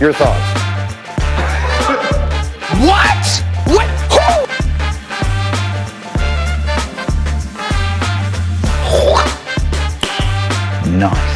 Your thoughts? What? What? Who? Nice.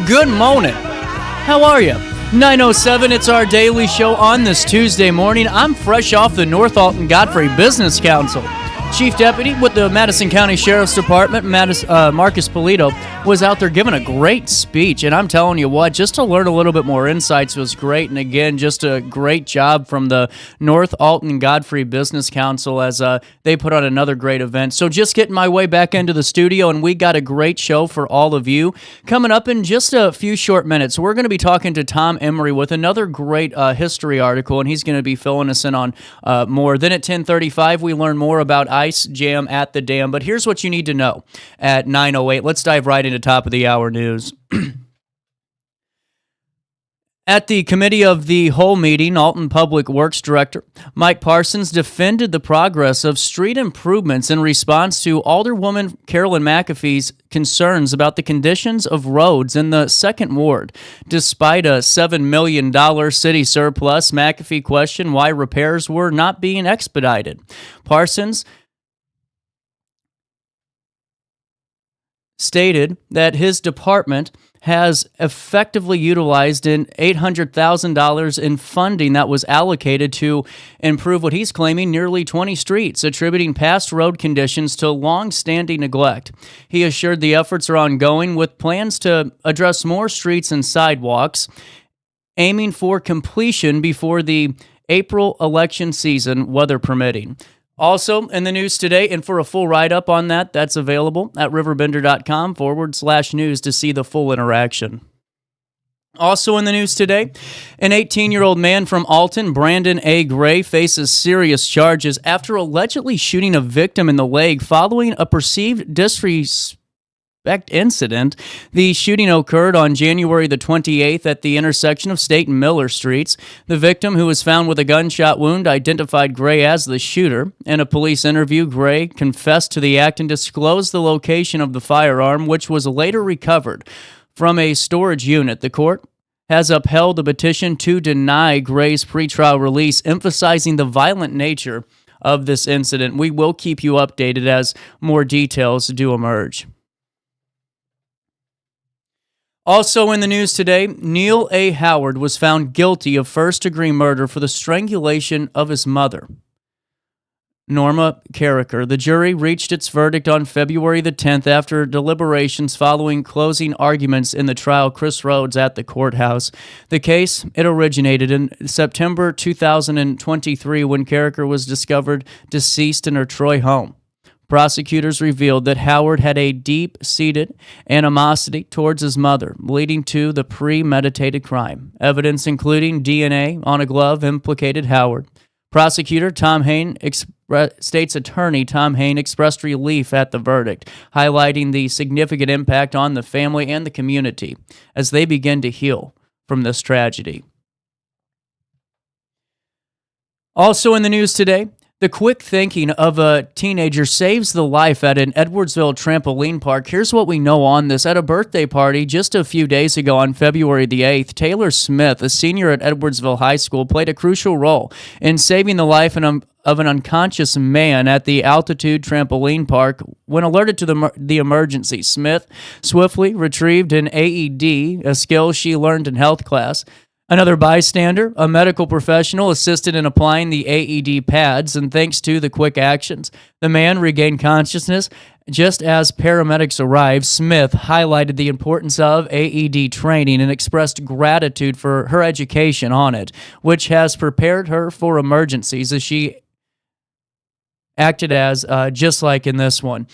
Good morning. How are you? 9:07, it's our daily show on this Tuesday morning. I'm fresh off the North Alton Godfrey Business Council. Chief Deputy with the Madison County Sheriff's Department, Marcus Polito, was out there giving a great speech. And I'm telling you what, just to learn a little bit more insights was great. And again, just a great job from the North Alton Godfrey Business Council as they put on another great event. So just getting my way back into the studio, and we got a great show for all of you. Coming up in just a few short minutes, we're going to be talking to Tom Emery with another great history article, and he's going to be filling us in on more. Then at 10:35, we learn more about Ice Jam at the Dam. But here's what you need to know at 9:08. Let's dive right into top of the hour news. At the Committee of the Whole meeting, Alton Public Works Director Mike Parsons defended the progress of street improvements in response to Alderwoman Carolyn McAfee's concerns about the conditions of roads in the 2nd Ward. Despite a $7 million city surplus, McAfee questioned why repairs were not being expedited. Parsons stated that his department has effectively utilized in $800,000 in funding that was allocated to improve what he's claiming nearly 20 streets, attributing past road conditions to long-standing neglect. He assured the efforts are ongoing with plans to address more streets and sidewalks, aiming for completion before the April election season, weather permitting. Also in the news today, and for a full write-up on that, that's available at RiverBender.com/news to see the full interaction. Also in the news today, an 18-year-old man from Alton, Brandon A. Gray, faces serious charges after allegedly shooting a victim in the leg following a perceived disrespect incident. The shooting occurred on January the 28th at the intersection of State and Miller Streets. The victim, who was found with a gunshot wound, identified Gray as the shooter. In a police interview, Gray confessed to the act and disclosed the location of the firearm, which was later recovered from a storage unit. The court has upheld a petition to deny Gray's pretrial release, emphasizing the violent nature of this incident. We will keep you updated as more details do emerge. Also in the news today, Neil A. Howard was found guilty of first-degree murder for the strangulation of his mother, Norma Carricker. The jury reached its verdict on February the 10th after deliberations following closing arguments in the trial Chris Rhodes at the courthouse. The case, it originated in September 2023 when Carricker was discovered deceased in her Troy home. Prosecutors revealed that Howard had a deep-seated animosity towards his mother, leading to the premeditated crime. Evidence including DNA on a glove implicated Howard. Prosecutor Tom Hain, State's attorney Tom Hain, expressed relief at the verdict, highlighting the significant impact on the family and the community as they begin to heal from this tragedy. Also in the news today, the quick thinking of a teenager saves the life at an Edwardsville trampoline park. Here's what we know on this. At a birthday party just a few days ago on February the 8th, Taylor Smith, a senior at Edwardsville High School, played a crucial role in saving the life of an unconscious man at the Altitude Trampoline Park. When alerted to the emergency, Smith swiftly retrieved an AED, a skill she learned in health class. Another bystander, a medical professional, assisted in applying the AED pads, and thanks to the quick actions, the man regained consciousness. Just as paramedics arrived, Smith highlighted the importance of AED training and expressed gratitude for her education on it, which has prepared her for emergencies as she acted as just like in this one.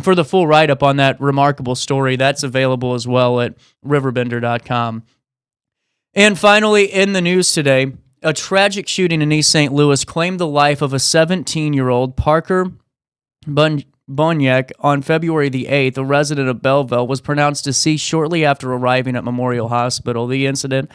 For the full write-up on that remarkable story, that's available as well at RiverBender.com. And finally, in the news today, a tragic shooting in East St. Louis claimed the life of a 17-year-old Parker Boniek on February the 8th. A resident of Belleville was pronounced deceased shortly after arriving at Memorial Hospital. The incident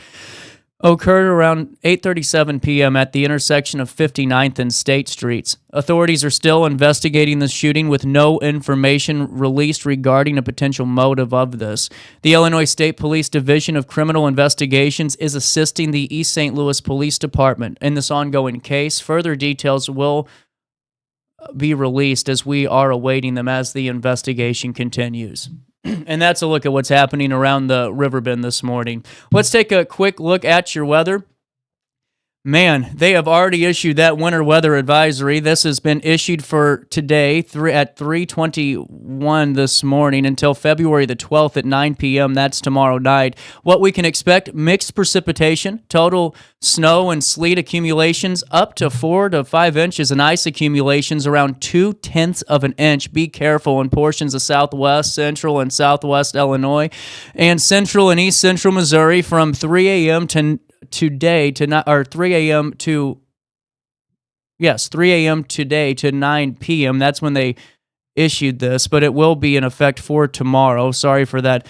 occurred around 8:37 p.m. at the intersection of 59th and State Streets. Authorities are still investigating the shooting with no information released regarding a potential motive of this. The Illinois State Police Division of Criminal Investigations is assisting the East St. Louis Police Department in this ongoing case. Further details will be released as we are awaiting them as the investigation continues. And that's a look at what's happening around the Riverbend this morning. Let's take a quick look at your weather. Man, they have already issued that winter weather advisory. This has been issued for today at 3:21 this morning until February the 12th at 9 p.m. That's tomorrow night. What we can expect, mixed precipitation, total snow and sleet accumulations up to 4 to 5 inches, and ice accumulations around 0.2 of an inch. Be careful in portions of southwest, central, and southwest Illinois, and central and east central Missouri from 3 a.m. today to 3 a.m. today to 9 p.m. That's when they issued this, but it will be in effect for tomorrow. Sorry for that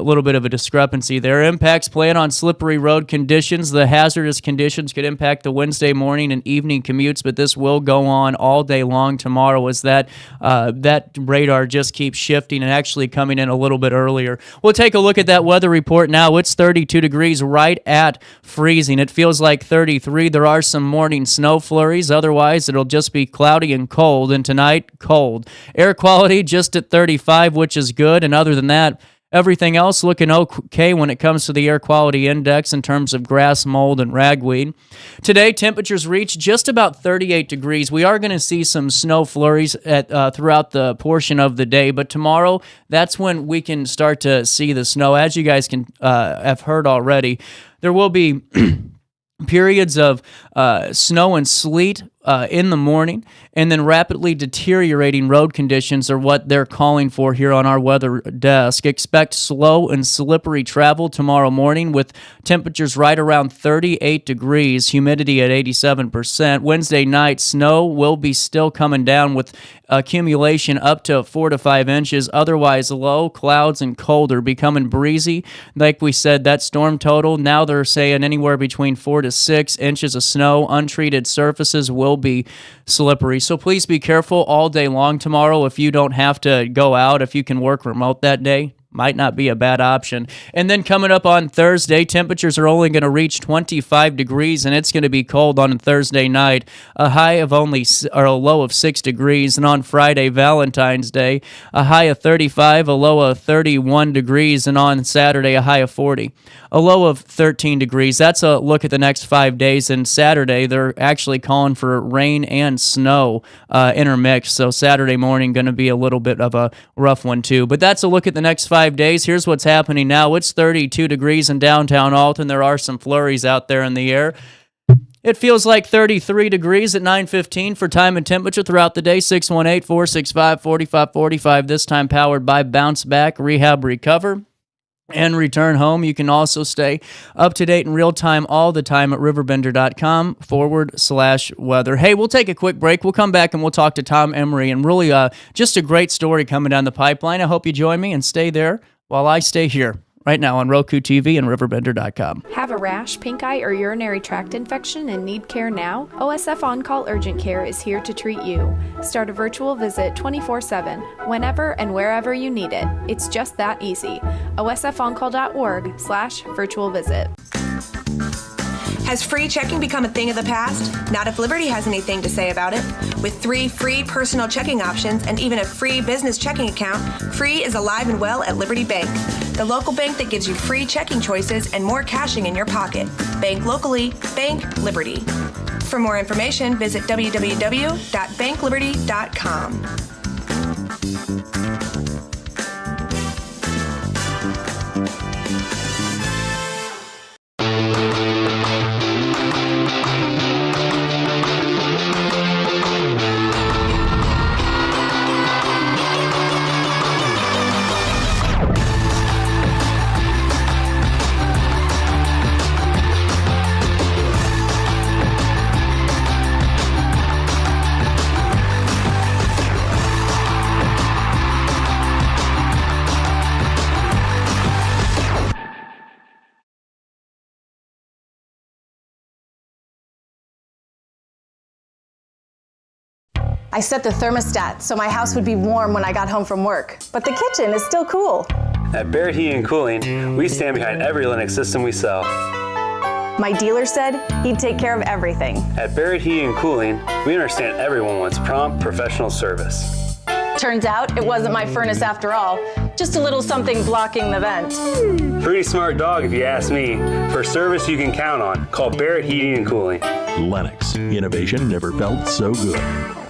little bit of a discrepancy there. Impacts plan on slippery road conditions. The hazardous conditions could impact the Wednesday morning and evening commutes, but this will go on all day long tomorrow as that radar just keeps shifting and actually coming in a little bit earlier. We'll take a look at that weather report now. It's 32 degrees, right at freezing. It feels like 33. There are some morning snow flurries. Otherwise, it'll just be cloudy and cold, and tonight, cold. Air quality just at 35, which is good, and other than that, everything else looking okay when it comes to the air quality index in terms of grass, mold, and ragweed. Today, temperatures reach just about 38 degrees. We are going to see some snow flurries throughout the portion of the day, but tomorrow, that's when we can start to see the snow. As you guys can have heard already, there will be periods of snow and sleet in the morning, and then rapidly deteriorating road conditions are what they're calling for here on our weather desk. Expect slow and slippery travel tomorrow morning with temperatures right around 38 degrees, humidity at 87%. Wednesday night, snow will be still coming down with accumulation up to 4 to 5 inches. Otherwise, low, clouds, and colder, becoming breezy. Like we said, that storm total, now they're saying anywhere between 4 to 6 inches of snow. Untreated surfaces will be slippery. So please be careful all day long tomorrow. If you don't have to go out, if you can work remote that day, might not be a bad option. And then coming up on Thursday, temperatures are only going to reach 25 degrees, and it's going to be cold on Thursday night. A high of a low of 6 degrees. And on Friday, Valentine's Day, a high of 35, a low of 31 degrees. And on Saturday, a high of 40, a low of 13 degrees. That's a look at the next 5 days. And Saturday, they're actually calling for rain and snow intermixed. So Saturday morning going to be a little bit of a rough one too. But that's a look at the next 5 days. Here's what's happening now. It's 32 degrees in downtown Alton. There are some flurries out there in the air. It feels like 33 degrees at 9:15 for time and temperature throughout the day. 618-465-4545. This time powered by Bounce Back Rehab Recover and Return Home. You can also stay up to date in real time all the time at RiverBender.com/weather. Hey, we'll take a quick break. We'll come back and we'll talk to Tom Emery, and really just a great story coming down the pipeline. I hope you join me and stay there while I stay here right now on Roku TV and RiverBender.com. Have a rash, pink eye, or urinary tract infection and need care now? OSF On-Call Urgent Care is here to treat you. Start a virtual visit 24/7, whenever and wherever you need it. It's just that easy. OSFOnCall.org/virtual visit. Has free checking become a thing of the past? Not if Liberty has anything to say about it. With 3 free personal checking options and even a free business checking account, free is alive and well at Liberty Bank. the local bank that gives you free checking choices and more cashing in your pocket. Bank locally, Bank Liberty. For more information, visit www.bankliberty.com. I set the thermostat so my house would be warm when I got home from work, but the kitchen is still cool. At Barrett Heating and Cooling, we stand behind every Linux system we sell. My dealer said he'd take care of everything. At Barrett Heating and Cooling, we understand everyone wants prompt, professional service. Turns out it wasn't my furnace after all, just a little something blocking the vent. Pretty smart dog if you ask me. For service you can count on, call Barrett Heating and Cooling. Lennox. Innovation never felt so good.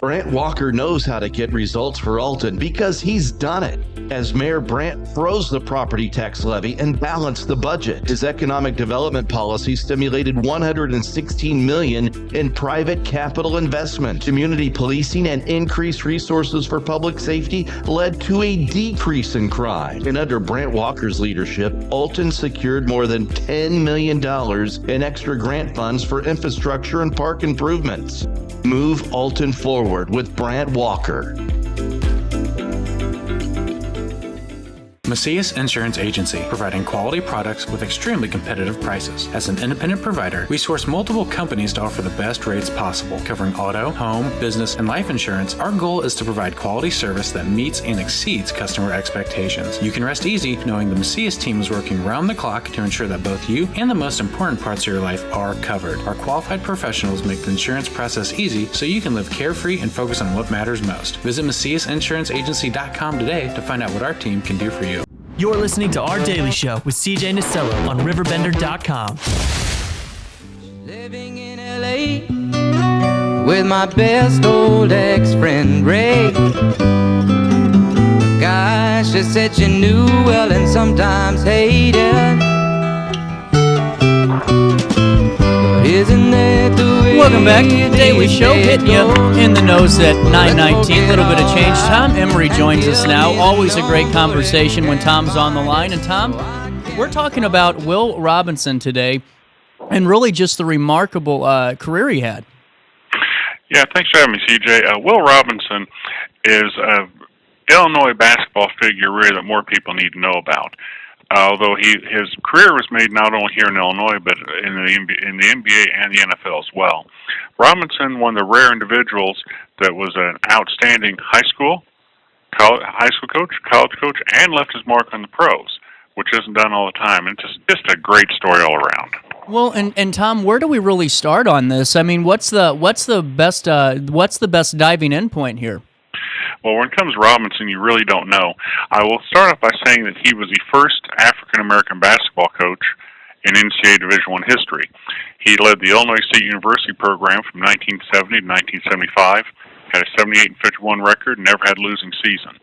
Brant Walker knows how to get results for Alton because he's done it. As Mayor Brant froze the property tax levy and balanced the budget, his economic development policy stimulated $116 million in private capital investment. Community policing and increased resources for public safety led to a decrease in crime. And under Brant Walker's leadership, Alton secured more than $10 million in extra grant funds for infrastructure and park improvements. Move Alton forward with Brant Walker. Macias Insurance Agency, providing quality products with extremely competitive prices. As an independent provider, we source multiple companies to offer the best rates possible, covering auto, home, business, and life insurance. Our goal is to provide quality service that meets and exceeds customer expectations. You can rest easy knowing the Macias team is working round the clock to ensure that both you and the most important parts of your life are covered. Our qualified professionals make the insurance process easy so you can live carefree and focus on what matters most. Visit MaciasInsuranceAgency.com today to find out what our team can do for you. You're listening to Our Daily Show with CJ Nasello on RiverBender.com. Living in LA with my best old ex-friend Ray. Gosh, she said she knew well and sometimes hated. But isn't that the way? Welcome back to the Daily Show, hitting you in the nose at 9:19. A little bit of change. Tom Emery joins us now. Always a great conversation when Tom's on the line. And Tom, we're talking about Will Robinson today and really just the remarkable career he had. Yeah, thanks for having me, CJ. Will Robinson is an Illinois basketball figure really that more people need to know about. Although his career was made not only here in Illinois, but in the NBA and the NFL as well. Robinson, one of the rare individuals that was an outstanding high school coach, college coach, and left his mark on the pros, which isn't done all the time. And just a great story all around. Well, and Tom, where do we really start on this? I mean, what's the best diving in point here? Well, when it comes to Robinson, you really don't know. I will start off by saying that he was the first African-American basketball coach in NCAA Division I history. He led the Illinois State University program from 1970 to 1975, had a 78-51 record, and never had a losing season.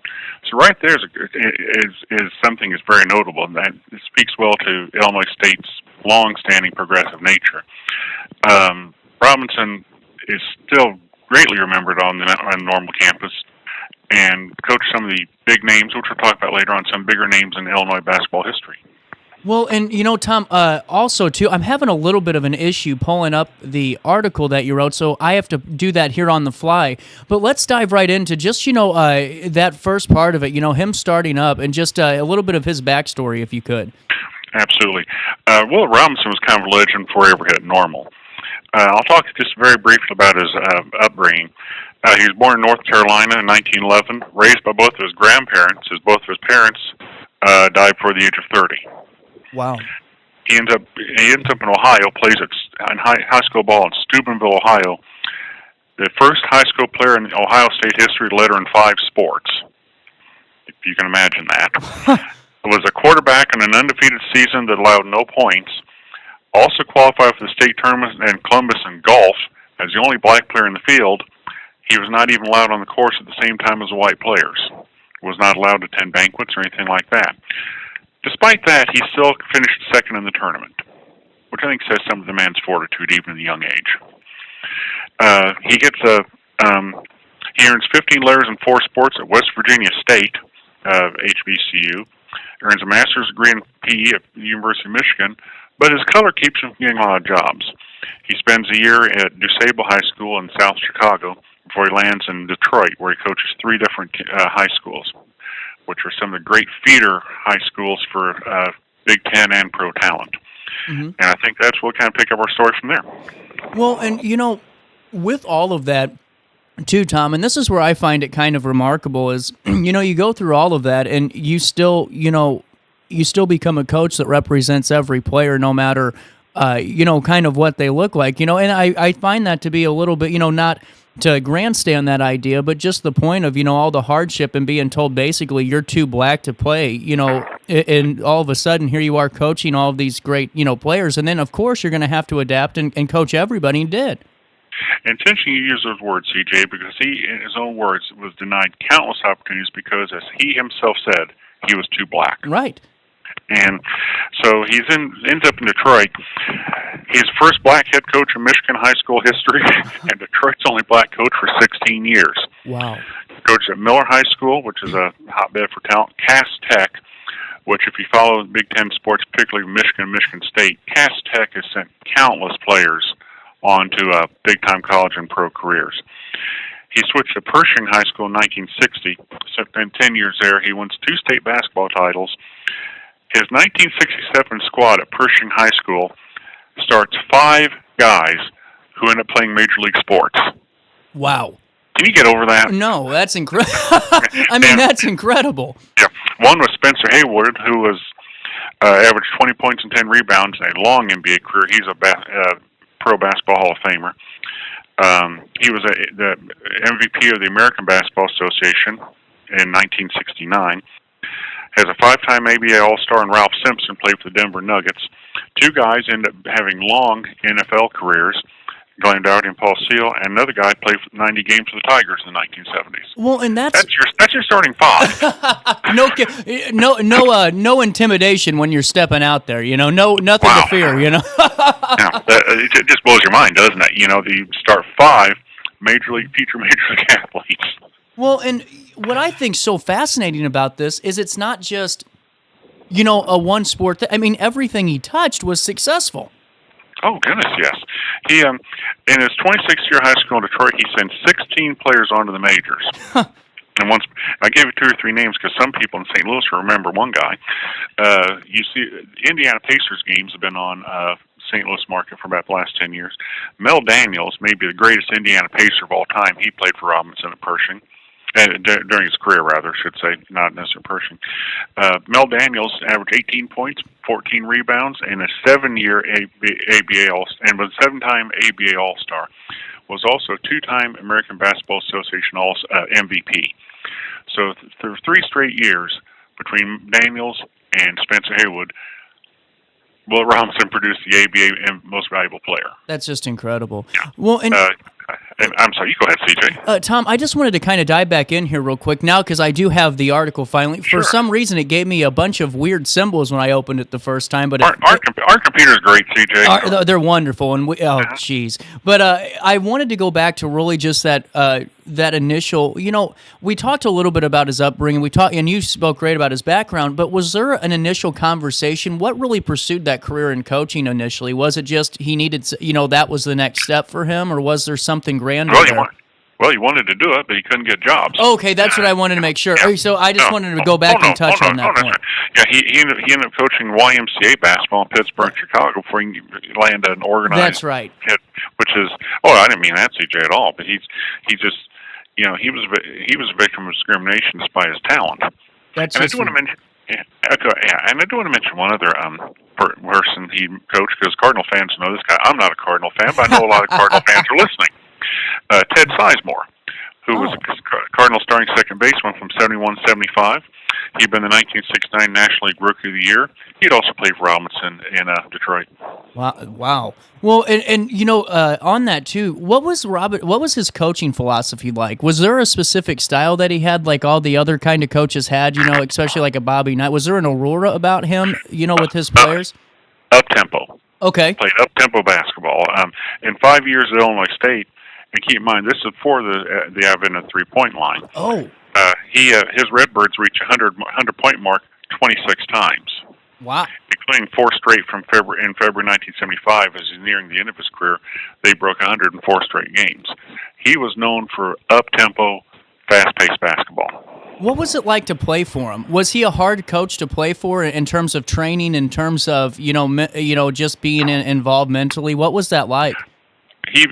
So right there is something that's very notable, and that it speaks well to Illinois State's long-standing progressive nature. Robinson is still greatly remembered on the normal campus, and coach some of the big names, which we'll talk about later on, some bigger names in Illinois basketball history. Well, and Tom, also too, I'm having a little bit of an issue pulling up the article that you wrote, so I have to do that here on the fly. But let's dive right into just, that first part of it, him starting up, and just a little bit of his backstory, if you could. Absolutely. Will Robinson was kind of a legend before he ever hit normal. I'll talk just very briefly about his upbringing. He was born in North Carolina in 1911, raised by both of his grandparents, as both of his parents died before the age of 30. Wow. He ends up in Ohio, plays in high school ball in Steubenville, Ohio. The first high school player in Ohio State history to letter in 5 sports, if you can imagine that. was a quarterback in an undefeated season that allowed no points. Also qualified for the state tournament in Columbus in golf as the only black player in the field. He was not even allowed on the course at the same time as the white players. Was not allowed to attend banquets or anything like that. Despite that, he still finished second in the tournament, which I think says some of the man's fortitude even at a young age. He earns 15 letters in 4 sports at West Virginia State, HBCU. Earns a master's degree in PE at the University of Michigan, but his color keeps him from getting a lot of jobs. He spends a year at DuSable High School in South Chicago before he lands in Detroit, where he coaches 3 different high schools, which are some of the great feeder high schools for Big Ten and pro talent. And I think that's what kind of pick up our story from there. Well, and with all of that, too, Tom, and this is where I find it kind of remarkable is, you go through all of that and you still become a coach that represents every player no matter, kind of what they look like, and I find that to be a little bit, not to grandstand that idea, but just the point of, all the hardship and being told basically you're too black to play, and all of a sudden here you are coaching all of these great, players. And then, of course, you're going to have to adapt and coach everybody, and did. Intentionally you use those words, CJ, because he, in his own words, was denied countless opportunities because, as he himself said, he was too black. Right. And so he ends up in Detroit. He's the first black head coach in Michigan high school history, and Detroit's only black coach for 16 years. Wow. Coached at Miller High School, which is a hotbed for talent. Cass Tech, which if you follow Big Ten sports, particularly Michigan and Michigan State, Cass Tech has sent countless players on to big-time college and pro careers. He switched to Pershing High School in 1960. So in 10 years there, he wins 2 state basketball titles. His 1967 squad at Pershing High School starts 5 guys who end up playing Major League sports. Wow. Can you get over that? No, that's incredible. That's incredible. Yeah. One was Spencer Haywood, who was averaged 20 points and 10 rebounds in a long NBA career. He's a Pro Basketball Hall of Famer. He was the MVP of the American Basketball Association in 1969. Has a 5-time ABA All-Star, and Ralph Simpson played for the Denver Nuggets. 2 guys end up having long NFL careers, Glenn Dougherty and Paul Seal, and another guy played for 90 games for the Tigers in the 1970s. Well, and that's your starting 5. No intimidation when you're stepping out there. Nothing to fear. Yeah, it just blows your mind, doesn't it? You start 5 future Major League athletes. Well, and what I think so fascinating about this is it's not just, a one sport. Everything he touched was successful. Oh, goodness, yes. He, in his 26th year of high school in Detroit, he sent 16 players onto the majors. And once I gave you 2 or 3 names because some people in St. Louis remember one guy. You see, Indiana Pacers games have been on St. Louis market for about the last 10 years. Mel Daniels may be the greatest Indiana Pacer of all time. He played for Robinson at Pershing. During his career, rather, I should say, not necessarily Pershing. Mel Daniels averaged 18 points, 14 rebounds, and a 7-year ABA All-Star, and was a 7-time ABA All-Star. Was also a 2-time American Basketball Association MVP. So for 3 straight years between Daniels and Spencer Haywood, Will Robinson produced the ABA Most Valuable Player. That's just incredible. Yeah. Well, and I'm sorry, you go ahead, CJ. Tom, I just wanted to kind of dive back in here real quick now because I do have the article finally. Sure. For some reason, it gave me a bunch of weird symbols when I opened it the first time. But our computer's great, CJ. They're wonderful, and jeez. But I wanted to go back to really just that initial. We talked a little bit about his upbringing. And you spoke great about his background. But was there an initial conversation? What really pursued that career in coaching initially? Was it just he needed, that was the next step for him, or was there something grander there? Well, he wanted to do it, but he couldn't get jobs. Okay, that's what I wanted to make sure. Yeah. So I just wanted to go back and touch on that point. Yeah, he ended up coaching YMCA basketball in Pittsburgh, Chicago, before he landed an organized. That's right. Hit, which is, I didn't mean that, CJ, at all. But he just, he was a victim of discrimination despite his talent. That's and I do want to mention. And I do want to mention one other person he coached, because Cardinal fans know this guy. I'm not a Cardinal fan, but I know a lot of Cardinal fans are listening. Ted Sizemore, who was a Cardinal starting second baseman from 71-75. He'd been the 1969 National League Rookie of the Year. He'd also played for Robinson in Detroit. Wow. Well, and on that too, what was his coaching philosophy like? Was there a specific style that he had, like all the other kind of coaches had? Especially like a Bobby Knight. Was there an aurora about him? With his players. Up tempo. Okay. Played up tempo basketball. In 5 years at Illinois State, and keep in mind this is before the advent of 3-point line. Oh. His Redbirds reached 100-point mark 26 times. Wow. Including 4 straight in February 1975. As he's nearing the end of his career, they broke 104 straight games. He was known for up-tempo, fast-paced basketball. What was it like to play for him? Was he a hard coach to play for in terms of training, in terms of just being involved mentally? What was that like? You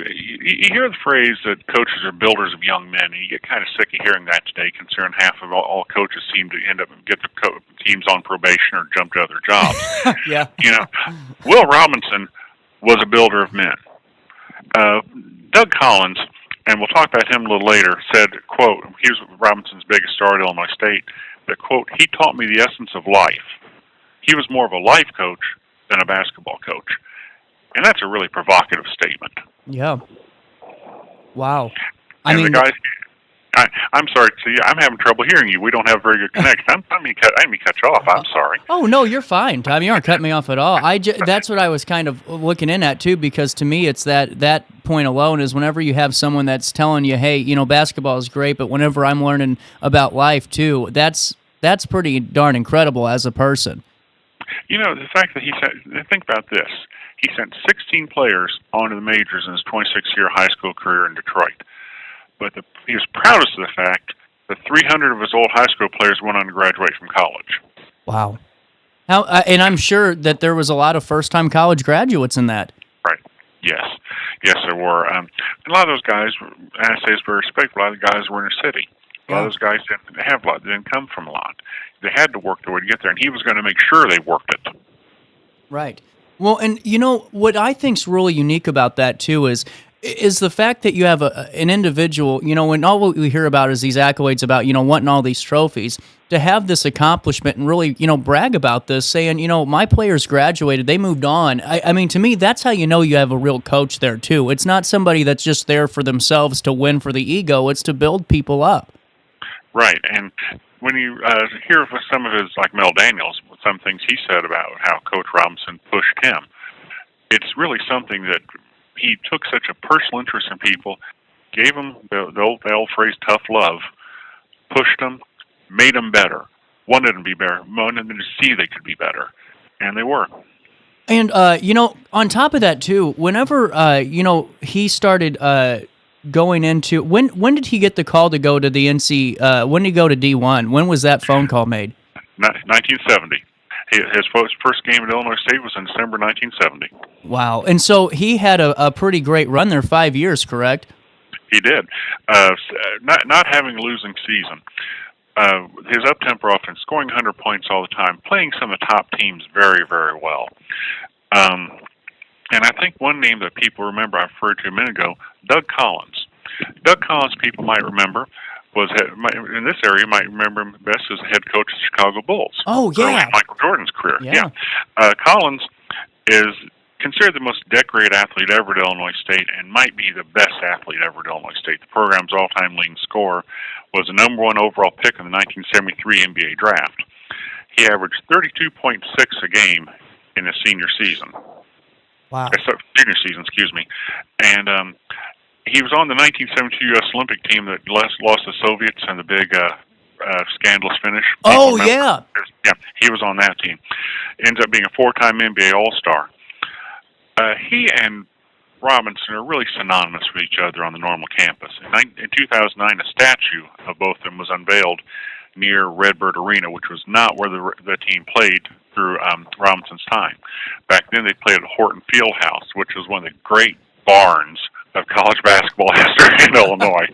hear the phrase that coaches are builders of young men, and you get kind of sick of hearing that today, considering half of all coaches seem to end up get the teams on probation or jump to other jobs. Yeah. Will Robinson was a builder of men. Doug Collins, and we'll talk about him a little later, said, quote, he was Robinson's biggest star at Illinois State, that, quote, he taught me the essence of life. He was more of a life coach than a basketball coach. And that's a really provocative statement. Yeah. Wow. The guys, I'm sorry, see, I'm having trouble hearing you. We don't have very good connection. I didn't mean to cut you off. I'm sorry. Oh, no, you're fine, Tom. You aren't cutting me off at all. That's what I was kind of looking in at, too, because to me it's that point alone is whenever you have someone that's telling you, hey, basketball is great, but whenever I'm learning about life, too, that's pretty darn incredible as a person. The fact that he said, think about this. He sent 16 players onto the majors in his 26-year high school career in Detroit. But he was proudest of the fact that 300 of his old high school players went on to graduate from college. Wow. And I'm sure that there was a lot of first-time college graduates in that. Right. Yes, there were. And a lot of those guys, and I say this very respectful, a lot of the guys were in the city. A lot of those guys didn't have a lot. They didn't come from a lot. They had to work their way to get there, and he was going to make sure they worked it. Right. Well, and what I think's really unique about that too is the fact that you have an individual, when all we hear about is these accolades about, wanting all these trophies, to have this accomplishment and really, brag about this, saying, my players graduated, they moved on. I mean, to me, that's how you have a real coach there too. It's not somebody that's just there for themselves to win for the ego. It's to build people up. Right. And when you hear some of his, like Mel Daniels, some things he said about how Coach Robinson pushed him, it's really something that he took such a personal interest in people, gave them the old phrase, tough love, pushed them, made them better, wanted them to be better, wanted them to see they could be better, and they were. And, on top of that, too, whenever, he started going into, when did he get the call to go to the when did he go to D1? When was that phone call made? 1970. His first game at Illinois State was in December 1970. Wow. And so he had a pretty great run there, 5 years, correct? He did. Not having a losing season. His up-tempo offense, scoring 100 points all the time, playing some of the top teams very, very well. And I think one name that people remember, I referred to a minute ago, Doug Collins. Doug Collins, people might remember, in this area, you might remember him best as head coach of the Chicago Bulls. Oh, yeah. Early in Michael Jordan's career. Yeah. Collins is considered the most decorated athlete ever at Illinois State and might be the best athlete ever at Illinois State. The program's all-time leading scorer, was the number 1 overall pick in the 1973 NBA draft. He averaged 32.6 a game in his senior season. Wow. Junior season, excuse me. And he was on the 1972 U.S. Olympic team that lost the Soviets in the big scandalous finish. Oh, yeah. Yeah, he was on that team. Ends up being a 4-time NBA All-Star. He and Robinson are really synonymous with each other on the normal campus. In 2009, a statue of both of them was unveiled near Redbird Arena, which was not where the team played through Robinson's time. Back then, they played at Horton Fieldhouse, which was one of the great barns of college basketball history in Illinois.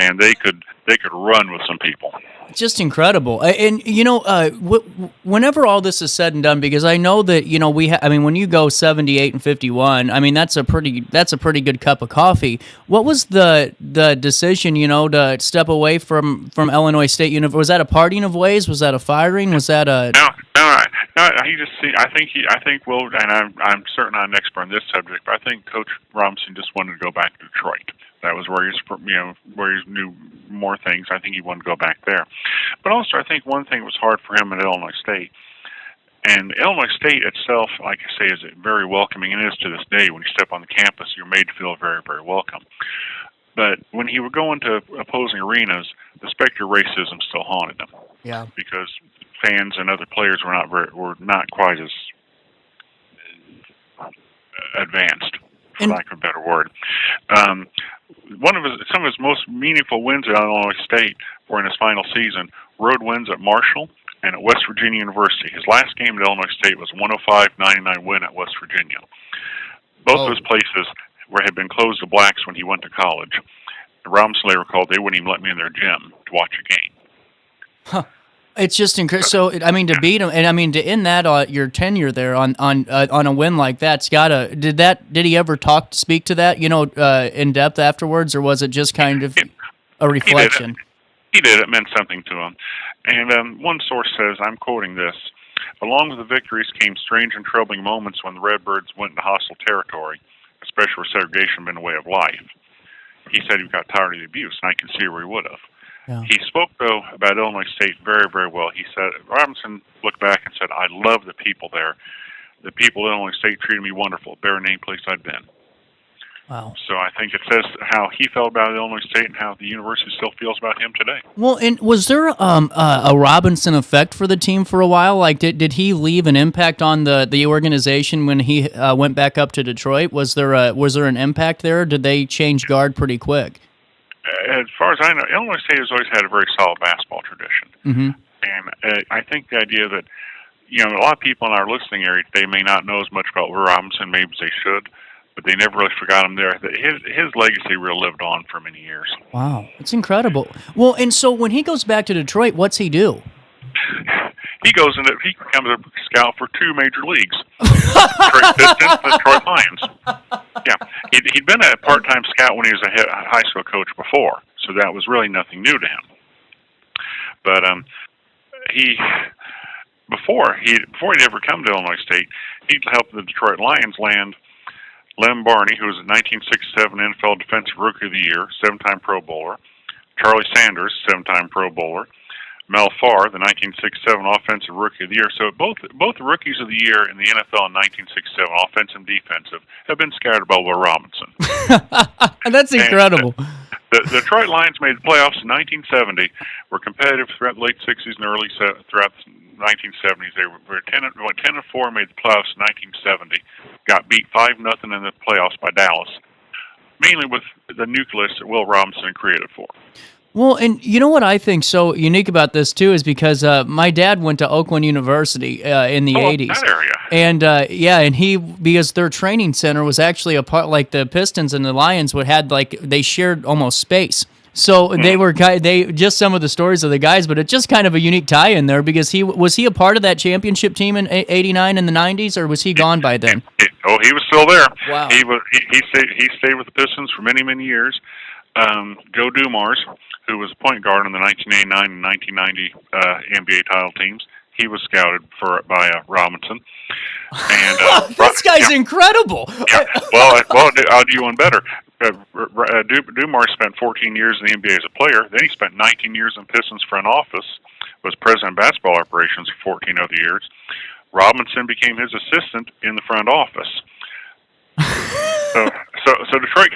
And they could they could run with some people. Just incredible. And, whenever all this is said and done, because I know that, when you go 78 and 51, I mean, that's a pretty good cup of coffee. What was the decision, to step away from Illinois State University? Was that a parting of ways? Was that a firing? Was that a... No, I think Will, and I'm certainly not an expert on this subject, but I think Coach Robinson just wanted to go back to Detroit. That was where he knew more things. I think he wanted to go back there. But also, I think one thing that was hard for him at Illinois State, and Illinois State itself, like I say, is very welcoming, and it is to this day. When you step on the campus, you're made to feel very, very welcome. But when he would go into opposing arenas, the specter of racism still haunted him. Yeah. Because fans and other players were not quite as advanced, for lack of a better word. Some of his most meaningful wins at Illinois State were in his final season, road wins at Marshall and at West Virginia University. His last game at Illinois State was a 105-99 win at West Virginia. Both those places had been closed to blacks when he went to college. Robinson later recalled they wouldn't even let me in their gym to watch a game. Huh. It's just incredible. So, to beat him, and to end that your tenure there on a win like that's gotta. Did he ever speak to that, in depth afterwards, or was it just kind of a reflection? He did. It meant something to him. And one source says, I'm quoting this: along with the victories came strange and troubling moments when the Redbirds went into hostile territory, especially where segregation had been a way of life. He said he got tired of the abuse, and I can see where he would have. Yeah. He spoke, though, about Illinois State very, very well. He said, Robinson looked back and said, I love the people there. The people at Illinois State treated me wonderful. Better name place I'd been. Wow. So I think it says how he felt about Illinois State and how the university still feels about him today. Well, and was there a Robinson effect for the team for a while? Like, did he leave an impact on the organization when he went back up to Detroit? Was there an impact there? Or did they change guard pretty quick? As far as I know, Illinois State has always had a very solid basketball tradition. Mm-hmm. And I think the idea that, a lot of people in our listening area, they may not know as much about Will Robinson, maybe as they should, but they never really forgot him there. His legacy really lived on for many years. Wow, it's incredible. Well, and so when he goes back to Detroit, what's he do? He becomes a scout for two major leagues, Detroit Pistons and Detroit Lions. Yeah, he'd been a part-time scout when he was a high school coach before, so that was really nothing new to him. But before he'd ever come to Illinois State, he'd helped the Detroit Lions land Lem Barney, who was a 1967 NFL Defensive Rookie of the Year, 7-time Pro Bowler; Charlie Sanders, 7-time Pro Bowler; Mel Farr, the 1967 Offensive Rookie of the Year. So both the Rookies of the Year in the NFL in 1967, offensive and defensive, have been scouted by Will Robinson. That's incredible. The Detroit Lions made the playoffs in 1970, were competitive throughout the late 60s and early throughout the 1970s. They went 10-4, made the playoffs in 1970, got beat 5-0 in the playoffs by Dallas, mainly with the nucleus that Will Robinson created for. Well, and you know what I think so unique about this, too, is because my dad went to Oakland University in the 80s. That area. And because their training center was actually a part, like the Pistons and the Lions they shared almost space. So they just some of the stories of the guys, but it's just kind of a unique tie in there because was he a part of that championship team in '89 in the '90s, or was he gone by then? He was still there. Wow. He stayed with the Pistons for many, many years. Joe Dumars, who was point guard in the 1989 and 1990 NBA title teams, he was scouted by Robinson. And this guy's incredible. Yeah. Well, I'll do you one better. Dumars spent 14 years in the NBA as a player. Then he spent 19 years in Pistons front office, was president of basketball operations for 14 other years. Robinson became his assistant in the front office. So Detroit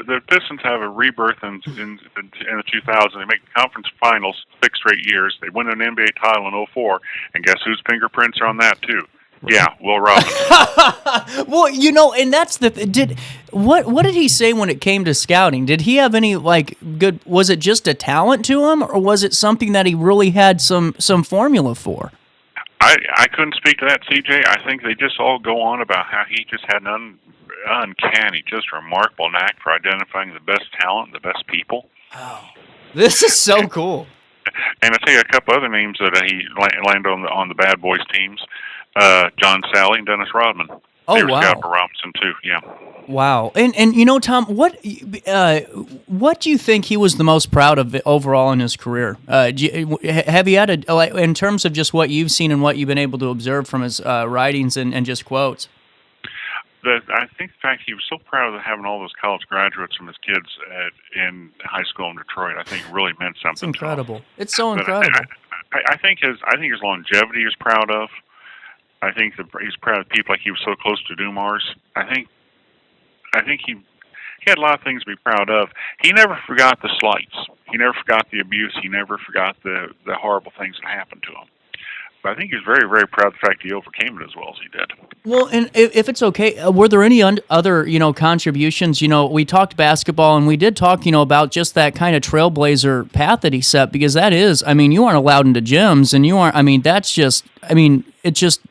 the Pistons have a rebirth in the 2000s. They make the conference finals 6 straight years. They win an NBA title in 2004, and guess whose fingerprints are on that too? Yeah, Will Robinson. Well, and that's what did he say when it came to scouting? Did he have any good? Was it just a talent to him, or was it something that he really had some formula for? I couldn't speak to that, CJ. I think they just all go on about how he just had an uncanny, just remarkable knack for identifying the best talent, the best people. Oh. This is so cool. And I tell you a couple other names that he landed on the bad boys teams: John Sally and Dennis Rodman. Oh, they were wow. scouted for Robinson too. Yeah. Wow. And you know, Tom, what do you think he was the most proud of overall in his career? Have you had in terms of just what you've seen and what you've been able to observe from his writings and just quotes? I think the fact he was so proud of having all those college graduates from his kids in high school in Detroit, I think really meant something. It's incredible. It's so But incredible. I think his longevity he was proud of. I think he's proud of people like he was so close to Dumars. I think he had a lot of things to be proud of. He never forgot the slights. He never forgot the abuse. He never forgot the horrible things that happened to him. But I think he was very, very proud of the fact he overcame it as well as he did. Well, and if it's okay, were there any other, contributions? We talked basketball, and we did talk, about just that kind of trailblazer path that he set, because that is, you aren't allowed into gyms, and you aren't, that's just, it's just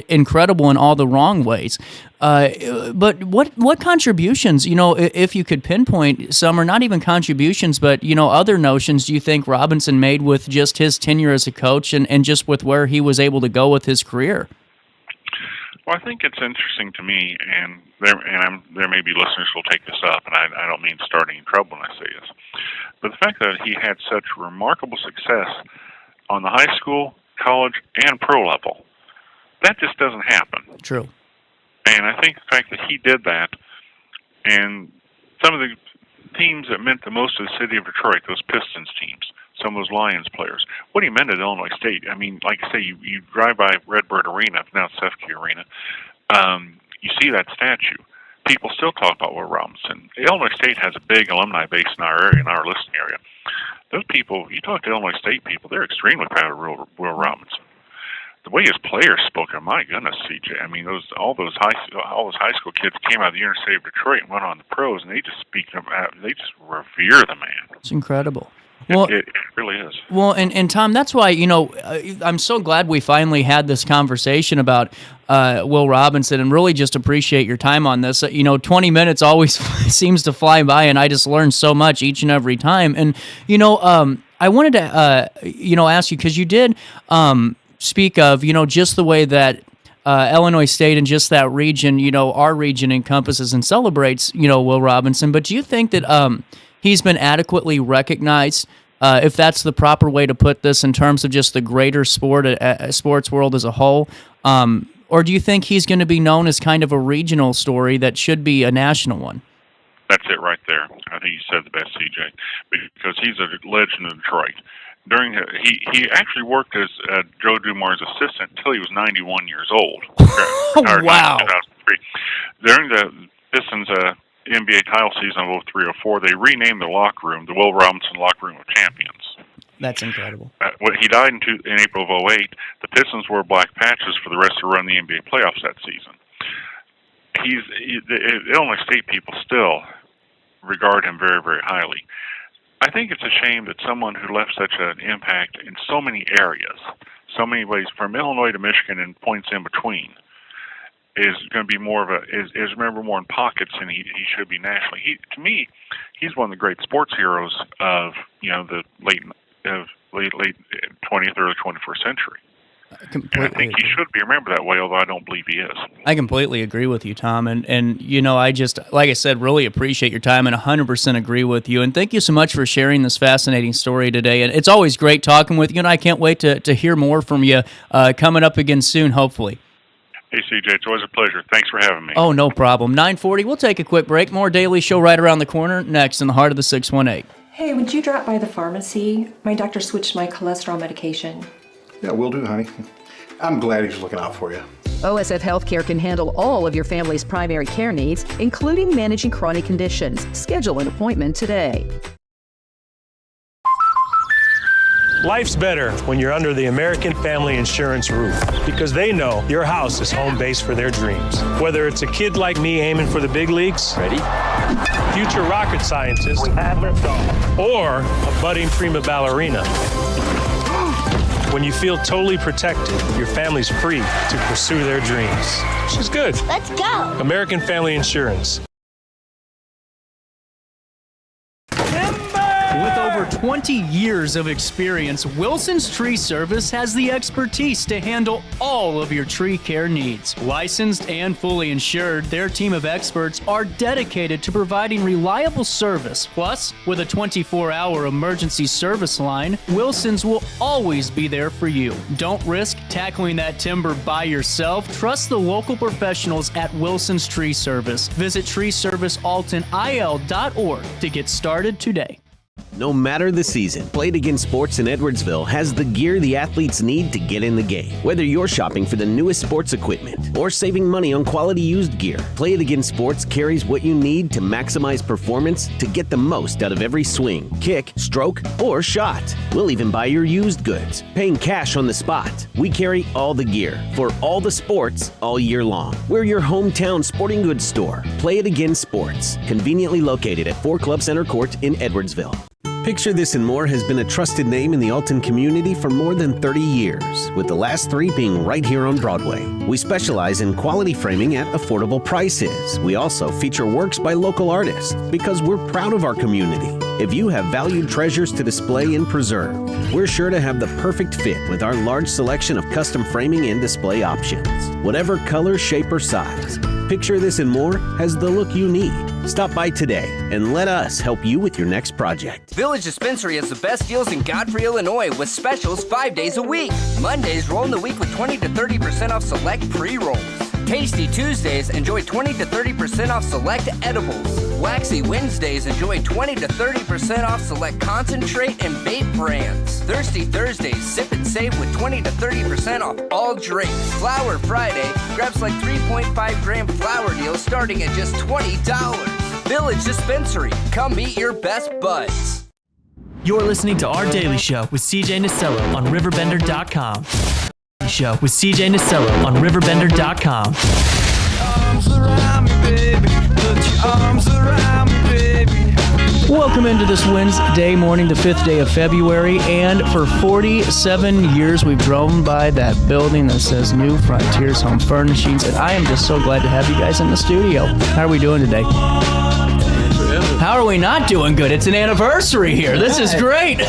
incredible in all the wrong ways. But what contributions, if you could pinpoint some, or not even contributions, but, other notions do you think Robinson made with just his tenure as a coach and just with where he was able to go with his career? Well, I think it's interesting to me, and there may be listeners who will take this up, and I don't mean starting in trouble when I say this, but the fact that he had such remarkable success on the high school, college, and pro level, that just doesn't happen. True. And I think the fact that he did that, and some of the teams that meant the most to the city of Detroit, those Pistons teams, some of those Lions players, what he meant at Illinois State, like I say, you drive by Redbird Arena, now it's Sefke Arena, you see that statue. People still talk about Will Robinson. Illinois State has a big alumni base in our area, in our listening area. Those people, you talk to Illinois State people, they're extremely proud of Will Robinson. The way his players spoke, my goodness, CJ. All those high school kids came out of the inner city of Detroit and went on the pros, and they just revere the man. It's incredible. Well, it really is. Well, and Tom, that's why, I'm so glad we finally had this conversation about Will Robinson, and really just appreciate your time on this. 20 minutes always seems to fly by, and I just learn so much each and every time. And, I wanted to, ask you, because you did speak of, just the way that Illinois State and just that region, our region encompasses and celebrates, Will Robinson. But do you think that he's been adequately recognized, if that's the proper way to put this, in terms of just the greater sports world as a whole? Or do you think he's going to be known as kind of a regional story that should be a national one? That's it right there. I think you said the best, CJ, because he's a legend of Detroit. He actually worked as Joe Dumars' assistant until he was 91 years old. Wow. 2003. During the Pistons NBA title season of 03-04, they renamed the locker room the Will Robinson Locker Room of Champions. That's incredible. He died in April of 08. The Pistons wore black patches for the rest of the run of the NBA playoffs that season. The Illinois State people still regard him very, very highly. I think it's a shame that someone who left such an impact in so many areas, so many ways, from Illinois to Michigan and points in between, is going to be is remembered more in pockets than he should be nationally. To me, he's one of the great sports heroes of the late 20th, early 21st century. And I think he should be remembered that way, although I don't believe he is. I completely agree with you, Tom. And I just, like I said, really appreciate your time and 100% agree with you. And thank you so much for sharing this fascinating story today. And it's always great talking with you, and I can't wait to hear more from you coming up again soon, hopefully. Hey, CJ, it's always a pleasure. Thanks for having me. Oh, no problem. 9:40, we'll take a quick break. More Daily Show right around the corner, next in the heart of the 618. Hey, would you drop by the pharmacy? My doctor switched my cholesterol medication. Yeah, will do, honey. I'm glad he's looking out for you. OSF Healthcare can handle all of your family's primary care needs, including managing chronic conditions. Schedule an appointment today. Life's better when you're under the American Family Insurance roof, because they know your house is home base for their dreams. Whether it's a kid like me aiming for the big leagues, ready, future rocket scientist, or a budding prima ballerina. When you feel totally protected, your family's free to pursue their dreams. She's good. Let's go. American Family Insurance. With over over 20 years of experience, Wilson's Tree Service has the expertise to handle all of your tree care needs. Licensed and fully insured, their team of experts are dedicated to providing reliable service. Plus, with a 24-hour emergency service line, Wilson's will always be there for you. Don't risk tackling that timber by yourself. Trust the local professionals at Wilson's Tree Service. Visit treeservicealtonil.org to get started today. No matter the season, Play It Again Sports in Edwardsville has the gear the athletes need to get in the game. Whether you're shopping for the newest sports equipment or saving money on quality used gear, Play It Again Sports carries what you need to maximize performance to get the most out of every swing, kick, stroke, or shot. We'll even buy your used goods, paying cash on the spot. We carry all the gear for all the sports all year long. We're your hometown sporting goods store. Play It Again Sports, conveniently located at 4 Club Center Court in Edwardsville. Picture This and More has been a trusted name in the Alton community for more than 30 years, with the last 3 being right here on Broadway. We specialize in quality framing at affordable prices. We also feature works by local artists because we're proud of our community. If you have valued treasures to display and preserve, we're sure to have the perfect fit with our large selection of custom framing and display options. Whatever color, shape, or size, Picture This and More has the look you need. Stop by today and let us help you with your next project. Village Dispensary has the best deals in Godfrey, Illinois with specials 5 days a week. Mondays, roll in the week with 20 to 30% off select pre-rolls. Tasty Tuesdays, enjoy 20 to 30% off select edibles. Waxy Wednesdays, enjoy 20 to 30% off select concentrate and vape brands. Thirsty Thursdays, sip and save with 20 to 30% off all drinks. Flower Friday, grab select 3.5 gram flower deals starting at just $20. Village Dispensary, come meet your best buds. You're listening to Our Daily Show with CJ Nasello on RiverBender.com. Show with CJ Nasello on RiverBender.com. Welcome into this Wednesday morning, the 5th day of February, and for 47 years we've drove by that building that says New Frontiers Home Furnishings, and I am just so glad to have you guys in the studio. How are we doing today? How are we not doing good? It's an anniversary here. This is great.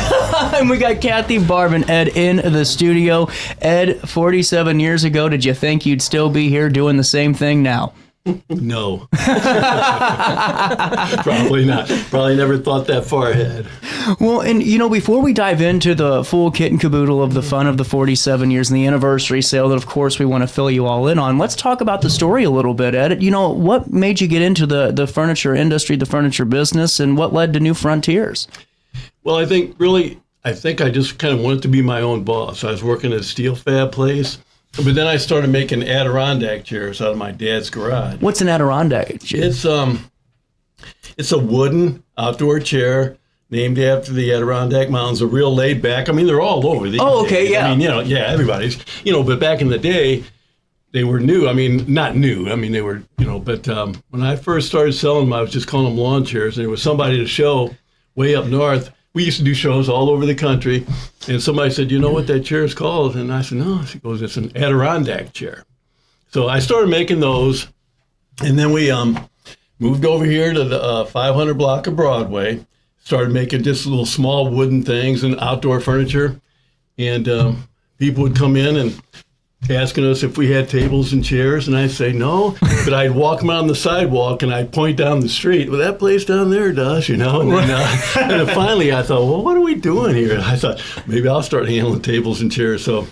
And we got Kathy, Barb, and Ed in the studio. Ed, 47 years ago, did you think you'd still be here doing the same thing now? No. Probably not. Probably never thought that far ahead. Well, and before we dive into the full kit and caboodle of the fun of the 47 years and the anniversary sale that, of course, we want to fill you all in on, let's talk about the story a little bit, Ed. What made you get into the furniture industry, the furniture business, and what led to New Frontiers? Well, I think I just kind of wanted to be my own boss. I was working at a steel fab place. But then I started making Adirondack chairs out of my dad's garage. What's an Adirondack chair? It's a wooden outdoor chair named after the Adirondack Mountains. A real laid back. I mean, they're all over these days. Yeah. I mean, everybody's. But back in the day, they were new. I mean, not new. I mean, they were. But when I first started selling them, I was just calling them lawn chairs. And there was somebody at a show way up north. We used to do shows all over the country, and somebody said, "You know what that chair is called?" And I said, "No." She goes, "It's an Adirondack chair." So I started making those, and then we moved over here to the 500 block of Broadway, started making just little small wooden things and outdoor furniture, and people would come in and asking us if we had tables and chairs, and I'd say no, but I'd walk them on the sidewalk and I'd point down the street. Well, that place down there does, And then finally I thought, well, what are we doing here? And I thought maybe I'll start handling tables and chairs. So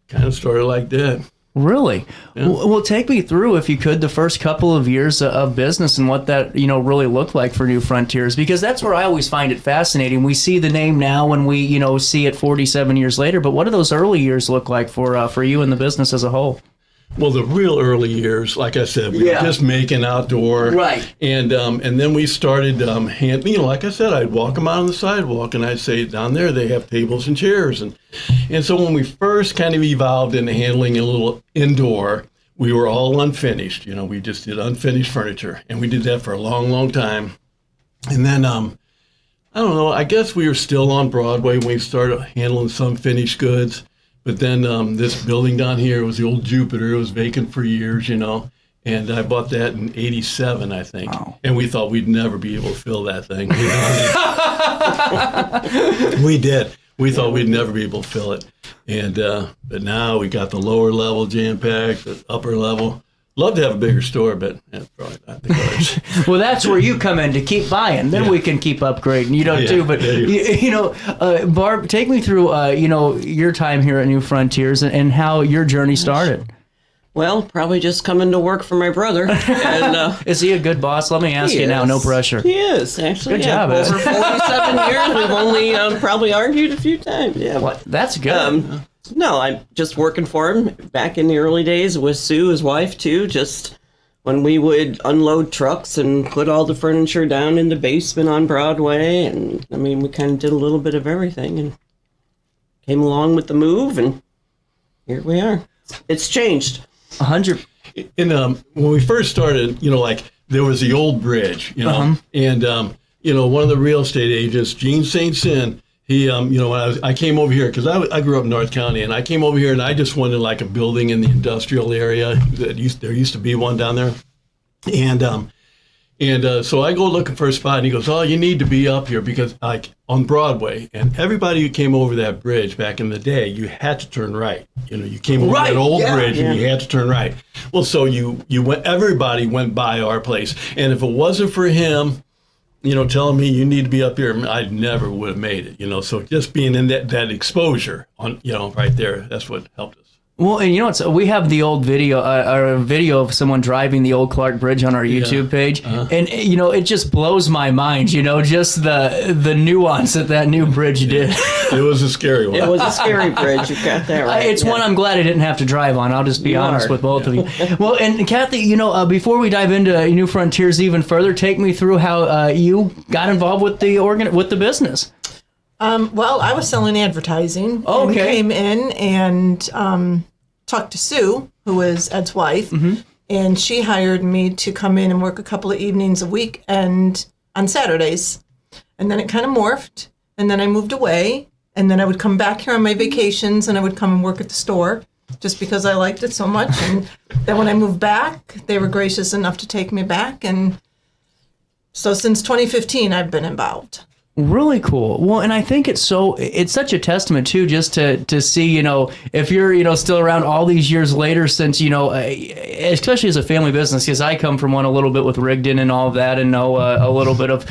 kind of started like that. Really? Yeah. Well, take me through, if you could, the first couple of years of business and what that, really looked like for New Frontiers, because that's where I always find it fascinating. We see the name now when we, see it 47 years later, but what do those early years look like for you and the business as a whole? Well, the real early years, like I said, we were just making outdoor. Right. And then we started like I said, I'd walk them out on the sidewalk and I'd say, down there they have tables and chairs. And so when we first kind of evolved into handling a little indoor, we were all unfinished. We just did unfinished furniture. And we did that for a long, long time. And then, I don't know, I guess we were still on Broadway when we started handling some finished goods. But then this building down here was the old Jupiter. It was vacant for years, And I bought that in '87, I think. Wow. And we thought we'd never be able to fill that thing. We did. We thought we'd never be able to fill it. And but now we got the lower level jam-packed, the upper level. Love to have a bigger store, but that's probably not the cards. Well, that's where you come in to keep buying. Then we can keep upgrading. You know, too. But, Barb, take me through, your time here at New Frontiers and how your journey started. Well, probably just coming to work for my brother. And, is he a good boss? Let me ask you now, no pressure. He is, actually. Good job. Over 47 years, we've only probably argued a few times. Yeah, well, that's good. No, I'm just working for him back in the early days with Sue, his wife, too. Just when we would unload trucks and put all the furniture down in the basement on Broadway. And, I mean, we kind of did a little bit of everything and came along with the move, and here we are. It's changed. 100. And when we first started, there was the old bridge, and one of the real estate agents, Gene St. Cyr, he, when I came over here, because I grew up in North County, and I came over here and I just wanted like a building in the industrial area. There used to be one down there, and so I go looking for a spot, and he goes, "Oh, you need to be up here because like on Broadway, and everybody who came over that bridge back in the day, you had to turn right. You came over that old bridge, and you had to turn right. Well, so everybody went by our place, and if it wasn't for him, telling me you need to be up here, I never would have made it. So just being in that exposure on, right there, that's what helped us." Well, and we have the old video, a video of someone driving the old Clark Bridge on our YouTube page, and it just blows my mind. Just the nuance that new bridge did. It was a scary one. It was a scary bridge. You got that right. It's one I'm glad I didn't have to drive on. I'll just be honest with both of you. Well, and Kathy, before we dive into New Frontiers even further, take me through how you got involved with the business. Well, I was selling advertising. Oh, okay. And came in and talked to Sue, who is Ed's wife, and she hired me to come in and work a couple of evenings a week and on Saturdays. And then it kind of morphed, and then I moved away, and then I would come back here on my vacations, and I would come and work at the store just because I liked it so much. And then when I moved back, they were gracious enough to take me back, and so since 2015, I've been involved. Really cool. Well, and I think it's such a testament too, just to see, if you're, still around all these years later, since, especially as a family business, because I come from one a little bit with Rigdon and all of that, and know a little bit of,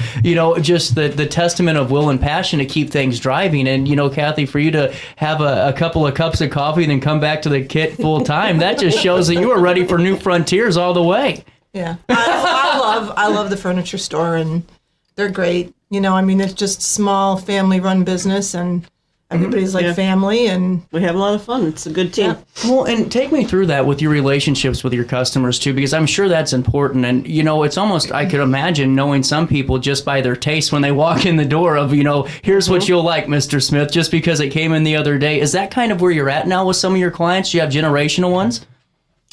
just the testament of will and passion to keep things driving. And, Kathy, for you to have a couple of cups of coffee and then come back to the kit full time, that just shows that you are ready for New Frontiers all the way. Yeah. I love the furniture store, and they're great. It's just small family-run business, and everybody's like family, and we have a lot of fun. It's a good team. Yeah. Well, and take me through that with your relationships with your customers too, because I'm sure that's important. And it's almost, I could imagine knowing some people just by their taste when they walk in the door of, here's what you'll like, Mr. Smith, just because it came in the other day. Is that kind of where you're at now with some of your clients? Do you have generational ones?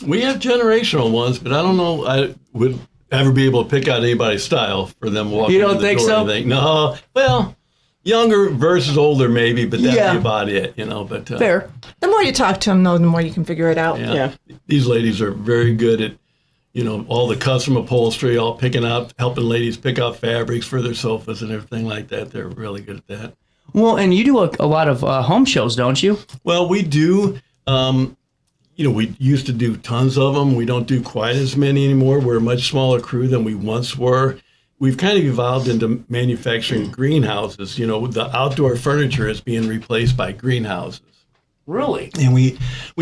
We have generational ones, but I don't know. I would ever be able to pick out anybody's style for them walking in the door. You don't think so? No. Well, younger versus older maybe, but that'd be about it, But fair. The more you talk to them, though, the more you can figure it out. Yeah. These ladies are very good at, all the custom upholstery, all helping ladies pick out fabrics for their sofas and everything like that. They're really good at that. Well, and you do a lot of home shows, don't you? Well, we do. We used to do tons of them. We don't do quite as many anymore. We're a much smaller crew than we once were. We've kind of evolved into manufacturing greenhouses. The outdoor furniture is being replaced by greenhouses. Really? And we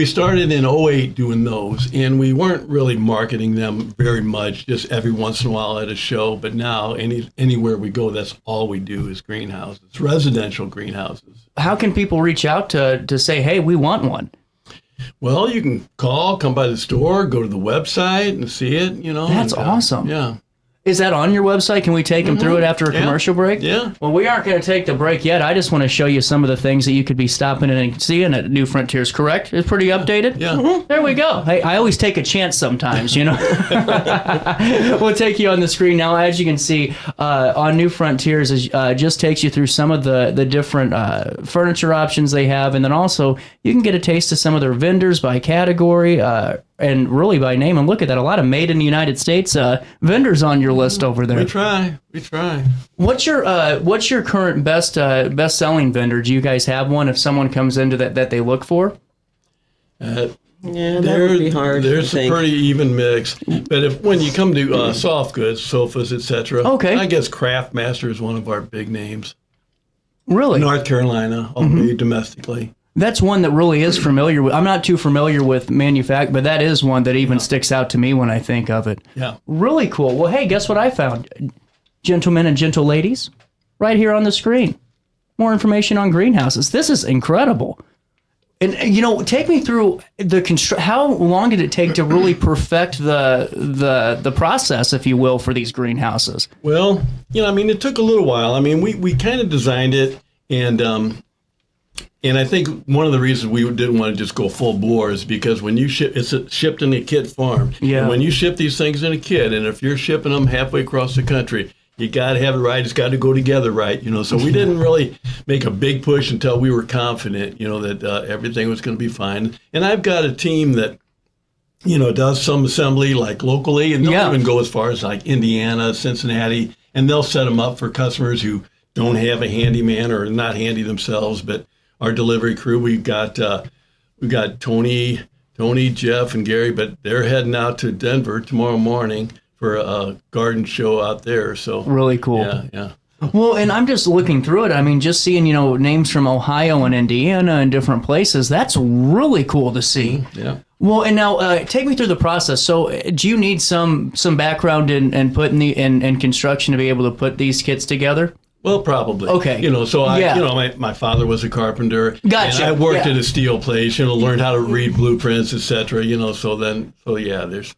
started in 2008 doing those, and we weren't really marketing them very much, just every once in a while at a show. But now anywhere we go, that's all we do is greenhouses, residential greenhouses. How can people reach out to say, hey, we want one? Well, you can come by the store, go to the website and see it, That's awesome. Yeah. Is that on your website? Can we take them through it after a commercial break? Yeah. Well, we aren't going to take the break yet. I just want to show you some of the things that you could be stopping in and seeing at New Frontiers, correct? It's pretty updated? Yeah. There we go. Hey, I always take a chance sometimes, you know. We'll take you on the screen now. As you can see, on New Frontiers, just takes you through some of the different furniture options they have. And then also, you can get a taste of some of their vendors by category, and really by name. And look at that, a lot of made in the United States vendors on your list over there. We try. What's your current best selling vendor? Do you guys have one if someone comes into that they look for? Yeah, that would be hard. There's a pretty even mix. But when you come to soft goods, sofas, etc., okay, I guess Craftmaster is one of our big names. Really? North Carolina, all made domestically. That's one that really is familiar with. I'm not too familiar with but that is one that even sticks out to me when I think of it. Yeah. Really cool. Well, hey, guess what I found? Gentlemen and gentle ladies, right here on the screen. More information on greenhouses. This is incredible. And, take me through how long did it take to really perfect the process, if you will, for these greenhouses? Well, it took a little while. We kind of designed it, and I think one of the reasons we didn't want to just go full bore is because when you ship, it's shipped in a kit farm. Yeah. And when you ship these things in a kit, and if you're shipping them halfway across the country, you got to have it right. It's got to go together right. So we didn't really make a big push until we were confident, that everything was going to be fine. And I've got a team that, does some assembly like locally, and they'll even go as far as like Indiana, Cincinnati, and they'll set them up for customers who don't have a handyman or are not handy themselves, but our delivery crew, we've got Tony, Jeff, and Gary, but they're heading out to Denver tomorrow morning for a garden show out there. So really cool. Yeah. Well, and I'm just looking through it. Just seeing names from Ohio and Indiana and different places. That's really cool to see. Yeah. Well, and now take me through the process. So, do you need some background in putting in construction to be able to put these kits together? Well, probably. Okay. My father was a carpenter. Gotcha. And I worked at a steel place, learned how to read blueprints, etc. There's.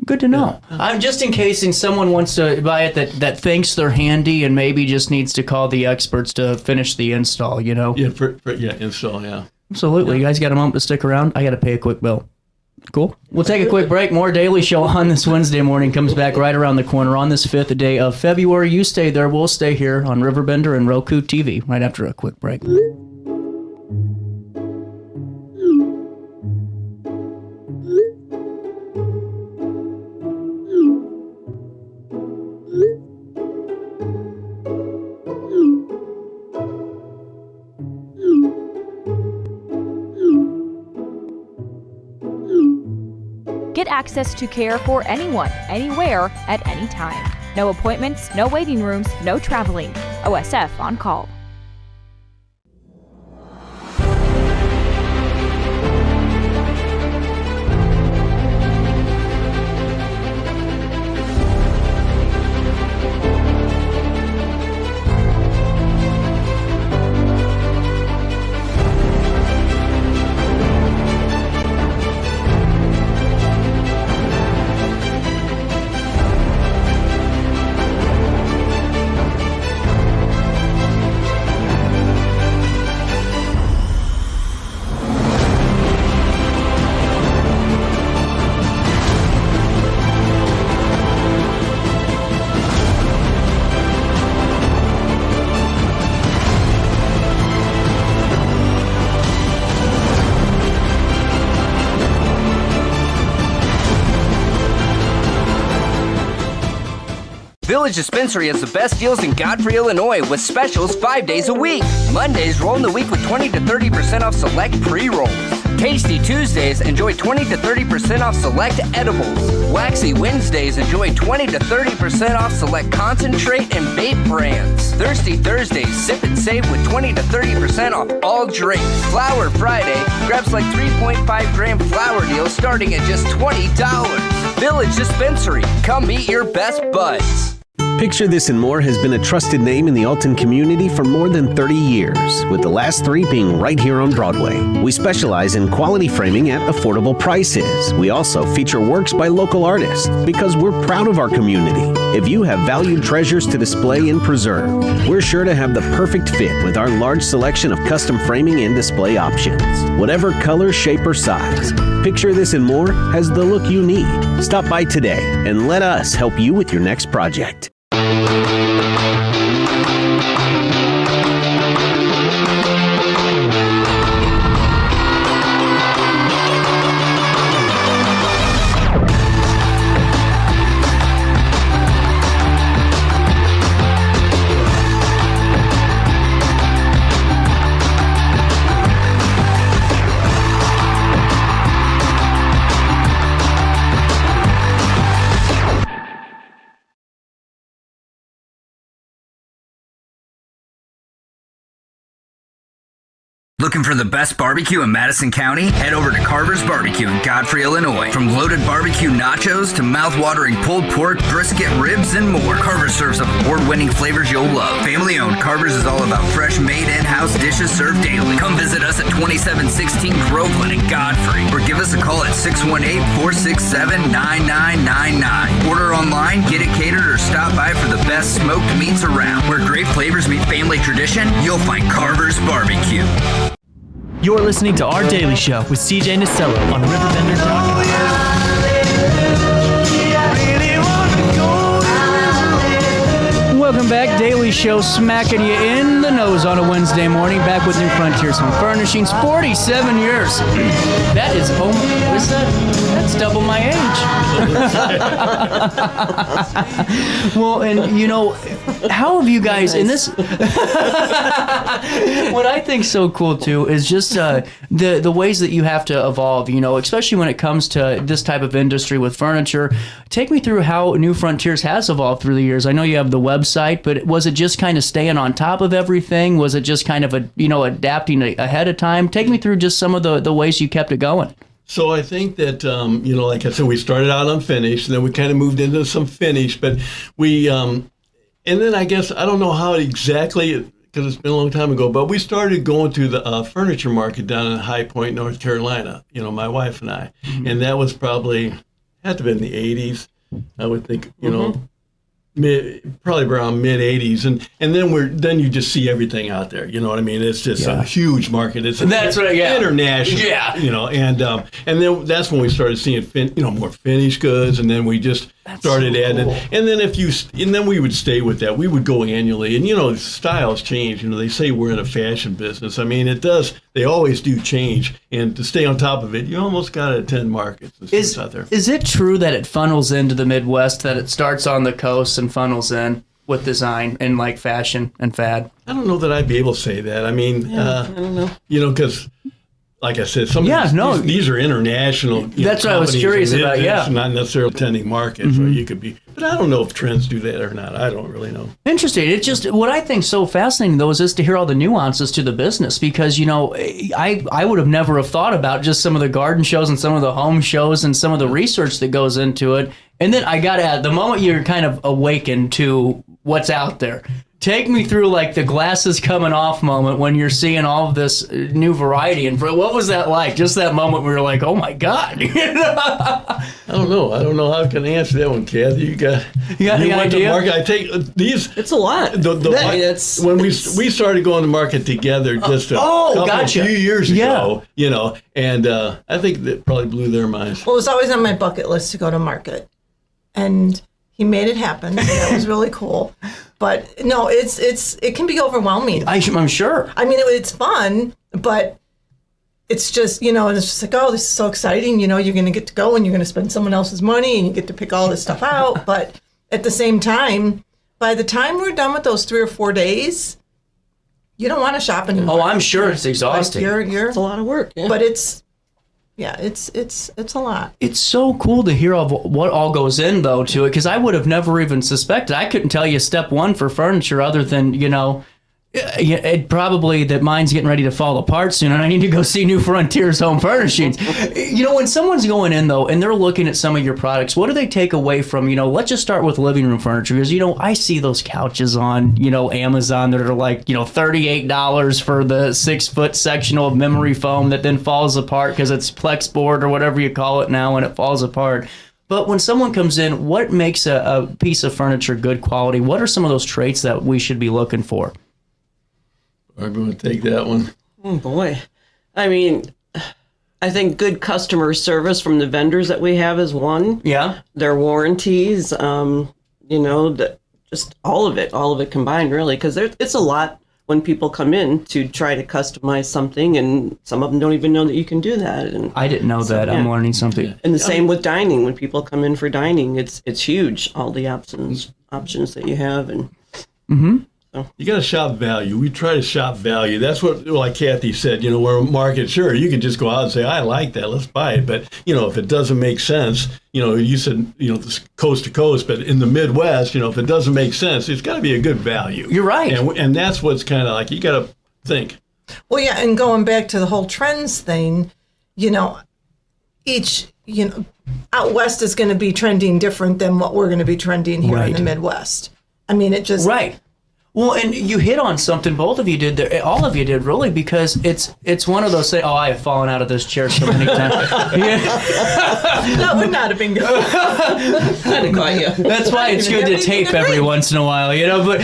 Good to know. I'm just in case someone wants to buy it that thinks they're handy and maybe just needs to call the experts to finish the install, Yeah, install, yeah. Absolutely. You guys got a moment to stick around? I got to pay a quick bill. Cool. We'll take a quick break. More Daily Show on this Wednesday morning comes back right around the corner on this 5th day of February. You stay there. We'll stay here on RiverBender and Roku TV right after a quick break. Get access to care for anyone, anywhere, at any time. No appointments, no waiting rooms, no traveling. OSF on call. Village Dispensary has the best deals in Godfrey, Illinois with specials 5 days a week. Mondays roll in the week with 20 to 30% off select pre-rolls. Tasty Tuesdays, enjoy 20 to 30% off select edibles. Waxy Wednesdays, enjoy 20 to 30% off select concentrate and vape brands. Thirsty Thursdays, sip and save with 20 to 30% off all drinks. Flower Friday, grab like 3.5 gram flower deals starting at just $20. Village Dispensary, come meet your best buds. Picture This and More has been a trusted name in the Alton community for more than 30 years, with the last 3 being right here on Broadway. We specialize in quality framing at affordable prices. We also feature works by local artists because we're proud of our community. If you have valued treasures to display and preserve, we're sure to have the perfect fit with our large selection of custom framing and display options. Whatever color, shape, or size, Picture This and More has the look you need. Stop by today and let us help you with your next project. Looking for the best barbecue in Madison County? Head over to Carver's Barbecue in Godfrey, Illinois. From loaded barbecue nachos to mouth-watering pulled pork, brisket, ribs, and more, Carver's serves up award-winning flavors you'll love. Family-owned, Carver's is all about fresh-made in-house dishes served daily. Come visit us at 2716 Groveland in Godfrey, or give us a call at 618-467-9999. Order online, get it catered, or stop by for the best smoked meats around. Where great flavors meet family tradition, you'll find Carver's Barbecue. You're listening to Our Daily Show with CJ Nasello on RiverBender.com. Welcome back. Daily Show smacking you in the nose on a Wednesday morning. Back with New Frontiers Home Furnishings. 47 years. That is home. What's that? That's double my age. Well, and you know, how have you guys in this? What I think so cool too is just the ways that you have to evolve. You know, especially when it comes to this type of industry with furniture. Take me through how New Frontiers has evolved through the years. I know you have the website, but was it just kind of staying on top of everything? Was it just kind of adapting ahead of time? Take me through just some of the ways you kept it going. So I think that, like I said, we started out unfinished, and then we kind of moved into some finish, but we, and then I guess, I don't know how exactly, because it's been a long time ago, but we started going to the furniture market down in High Point, North Carolina, my wife and I, and that was probably, had to have been in the 80s, I would think, probably around mid 80s, and then you just see everything out there. You know what I mean? It's just a huge market. It's international. Yeah. And then that's when we started seeing more finished goods, and then we just started adding. Cool. And then we would stay with that. We would go annually, and styles change. They say we're in a fashion business. I mean, it does. They always do change, and to stay on top of it, you almost got to attend markets and stuff out there. Is it true that it funnels into the Midwest, that it starts on the coast and funnels in with design and like fashion and fad? I don't know that I'd be able to say that. I mean, I don't know. Because like I said, these are international. That's what I was curious about. It's not necessarily attending markets, or you could be. But I don't know if trends do that or not. I don't really know. Interesting. It's just what I think so fascinating though is just to hear all the nuances to the business, because I would have never have thought about just some of the garden shows and some of the home shows and some of the research that goes into it. And then I gotta add, the moment you're kind of awakened to what's out there. Take me through like the glasses coming off moment when you're seeing all of this new variety. And what was that like? Just that moment where you're like, oh my God. I don't know. I don't know how I can answer that one, Kathy. You got any idea? Market. I take these. It's a lot. When we started going to market together just a few years ago, and I think that probably blew their minds. Well, it was always on my bucket list to go to market. And he made it happen. That was really cool. But no, it can be overwhelming. I'm sure. I mean, it's fun, but it's just, it's just like, oh, this is so exciting. You're going to get to go and you're going to spend someone else's money and you get to pick all this stuff out. But at the same time, by the time we're done with those 3 or 4 days, you don't want to shop anymore. Oh, I'm sure it's exhausting. It's a lot of work. Yeah. But it's a lot. It's so cool to hear what all goes in, though, to it, because I would have never even suspected. I couldn't tell you step one for furniture other than, It probably that mine's getting ready to fall apart soon, and I need to go see New Frontiers Home Furnishings. When someone's going in, though, and they're looking at some of your products, what do they take away from, let's just start with living room furniture, because, I see those couches on, Amazon that are like, $38 for the 6-foot sectional of memory foam that then falls apart because it's Plex board or whatever you call it now, and it falls apart. But when someone comes in, what makes a piece of furniture good quality? What are some of those traits that we should be looking for? I'm going to take that one. Oh, boy. I mean, I think good customer service from the vendors that we have is one. Yeah. Their warranties, just all of it combined, really, because it's a lot when people come in to try to customize something, and some of them don't even know that you can do that. And I didn't know that. Yeah. I'm learning something. And the same with dining. When people come in for dining, it's huge, all the options that you have. And you got to shop value. We try to shop value. That's what, like Kathy said, we're a market. Sure, you can just go out and say, I like that, let's buy it. But, if it doesn't make sense, you said, coast to coast, but in the Midwest, if it doesn't make sense, it's got to be a good value. You're right. And that's what's kind of like, you got to think. Well, yeah, and going back to the whole trends thing, each, out west is going to be trending different than what we're going to be trending here in the Midwest. I mean, it just... Right. Well, and you hit on something, both of you did there, all of you did really, because it's one of those things, I have fallen out of this chair so many times. That would not have been good. That's why it's good to tape every once in a while, but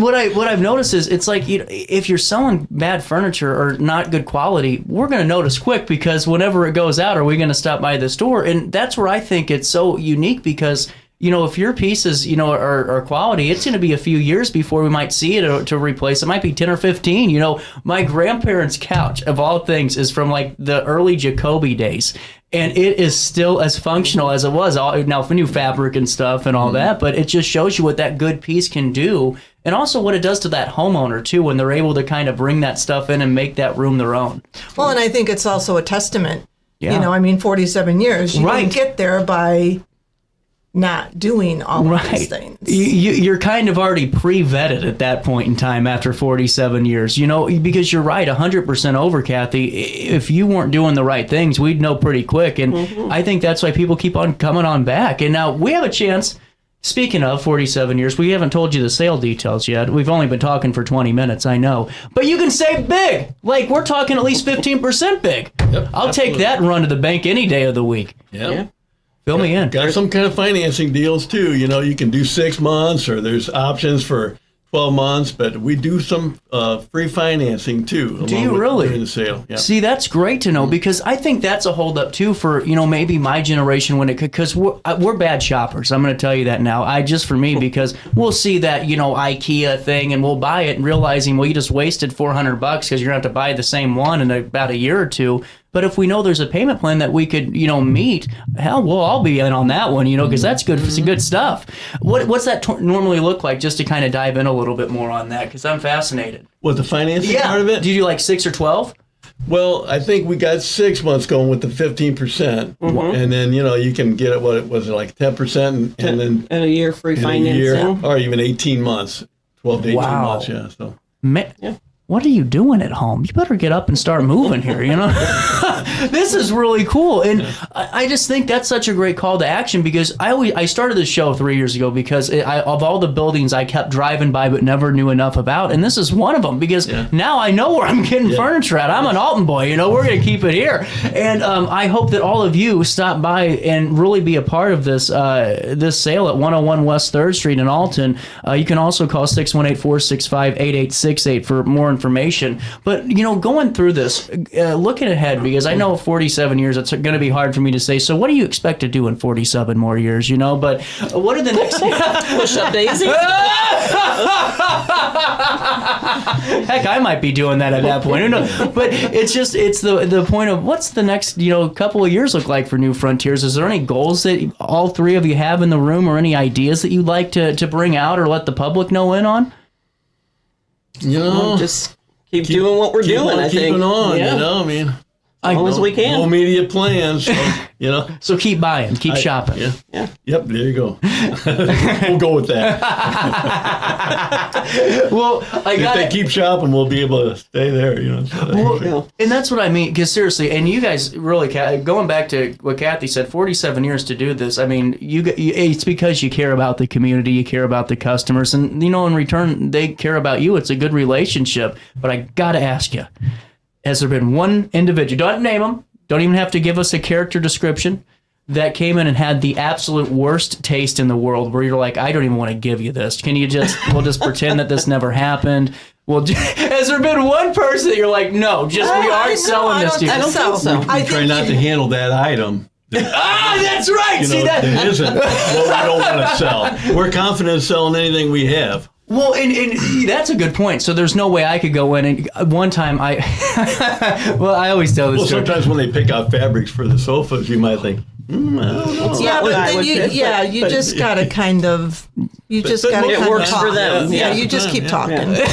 what I've noticed is it's like, if you're selling bad furniture or not good quality, we're going to notice quick, because whenever it goes out, are we going to stop by the store? And that's where I think it's so unique, because if your pieces, are quality, it's going to be a few years before we might see it to replace. It might be 10 or 15. My grandparents' couch, of all things, is from like the early Jacoby days. And it is still as functional as it was. Now, for new fabric and stuff and all that, but it just shows you what that good piece can do. And also what it does to that homeowner, too, when they're able to kind of bring that stuff in and make that room their own. Well, and I think it's also a testament. Yeah. 47 years. You didn't get there by not doing all of these things. You're kind of already pre-vetted at that point in time after 47 years, because you're right, 100% over, Kathy. If you weren't doing the right things, we'd know pretty quick. And I think that's why people keep on coming on back. And now we have a chance. Speaking of 47 years, we haven't told you the sale details yet. We've only been talking for 20 minutes, I know. But you can save big. Like, we're talking at least 15% big. Yep, I'll take that and run to the bank any day of the week. Yeah. Fill me in. Got some kind of financing deals, too. You can do 6 months, or there's options for 12 months, but we do some free financing, too. Do you really? During the sale, yeah. See, that's great to know, because I think that's a holdup, too, for, maybe my generation, when it could, because we're bad shoppers. I'm going to tell you that now. Just for me, because we'll see that, IKEA thing, and we'll buy it, and realizing, well, you just wasted $400 because you're going to have to buy the same one in about a year or two. But if we know there's a payment plan that we could, meet, hell, we'll all be in on that one, because that's good. It's good stuff. What's that normally look like, just to kind of dive in a little bit more on that, because I'm fascinated. What, the financing part of it? Do you do like 6 or 12? Well, I think we got 6 months going with the 15%. And then, you can get it, what was it, like 10%? And then a year free financing. Or even 18 months, 12 to 18 months, yeah. So. What are you doing at home? You better get up and start moving here, This is really cool. And I just think that's such a great call to action, because I started this show 3 years ago because of all the buildings I kept driving by but never knew enough about. And this is one of them, because now I know where I'm getting furniture at. I'm an Alton boy, we're going to keep it here. And I hope that all of you stop by and really be a part of this this sale at 101 West 3rd Street in Alton. You can also call 618-465-8868 for more information. But, going through this, looking ahead, because I know 47 years, it's going to be hard for me to say, so what do you expect to do in 47 more years, But what are the next... Push up Daisy? Heck, I might be doing that at that point. Who knows? But it's the point of what's the next, couple of years look like for New Frontiers? Is there any goals that all three of you have in the room, or any ideas that you'd like to bring out or let the public know in on? Just keep doing what we're doing, I think. Keeping on, As long as we can. No immediate plans, so, you know. So keep buying, keep shopping. Yeah. Yep, there you go. We'll go with that. Well, if they keep shopping, we'll be able to stay there, you know. Well, and that's what I mean, because seriously, and you guys really, going back to what Kathy said, 47 years to do this, I mean, it's because you care about the community, you care about the customers, and, you know, in return, they care about you. It's a good relationship. But I got to ask you, has there been one individual, don't name them, don't even have to give us a character description, that came in and had the absolute worst taste in the world where you're like, I don't even want to give you this. Can you we'll just pretend that this never happened? Well, has there been one person that you're like, no, we aren't selling this to you? I don't think so. We try not to handle that item. That's right. You know, that isn't what we don't want to sell. We're confident in selling anything we have. Well, and that's a good point. So there's no way I could go in and one time I always tell this story. Sometimes when they pick out fabrics for the sofas, you might think, I don't know. Yeah, but then you just gotta kind of, it works talk. for them. Yeah, you just keep talking. Yeah.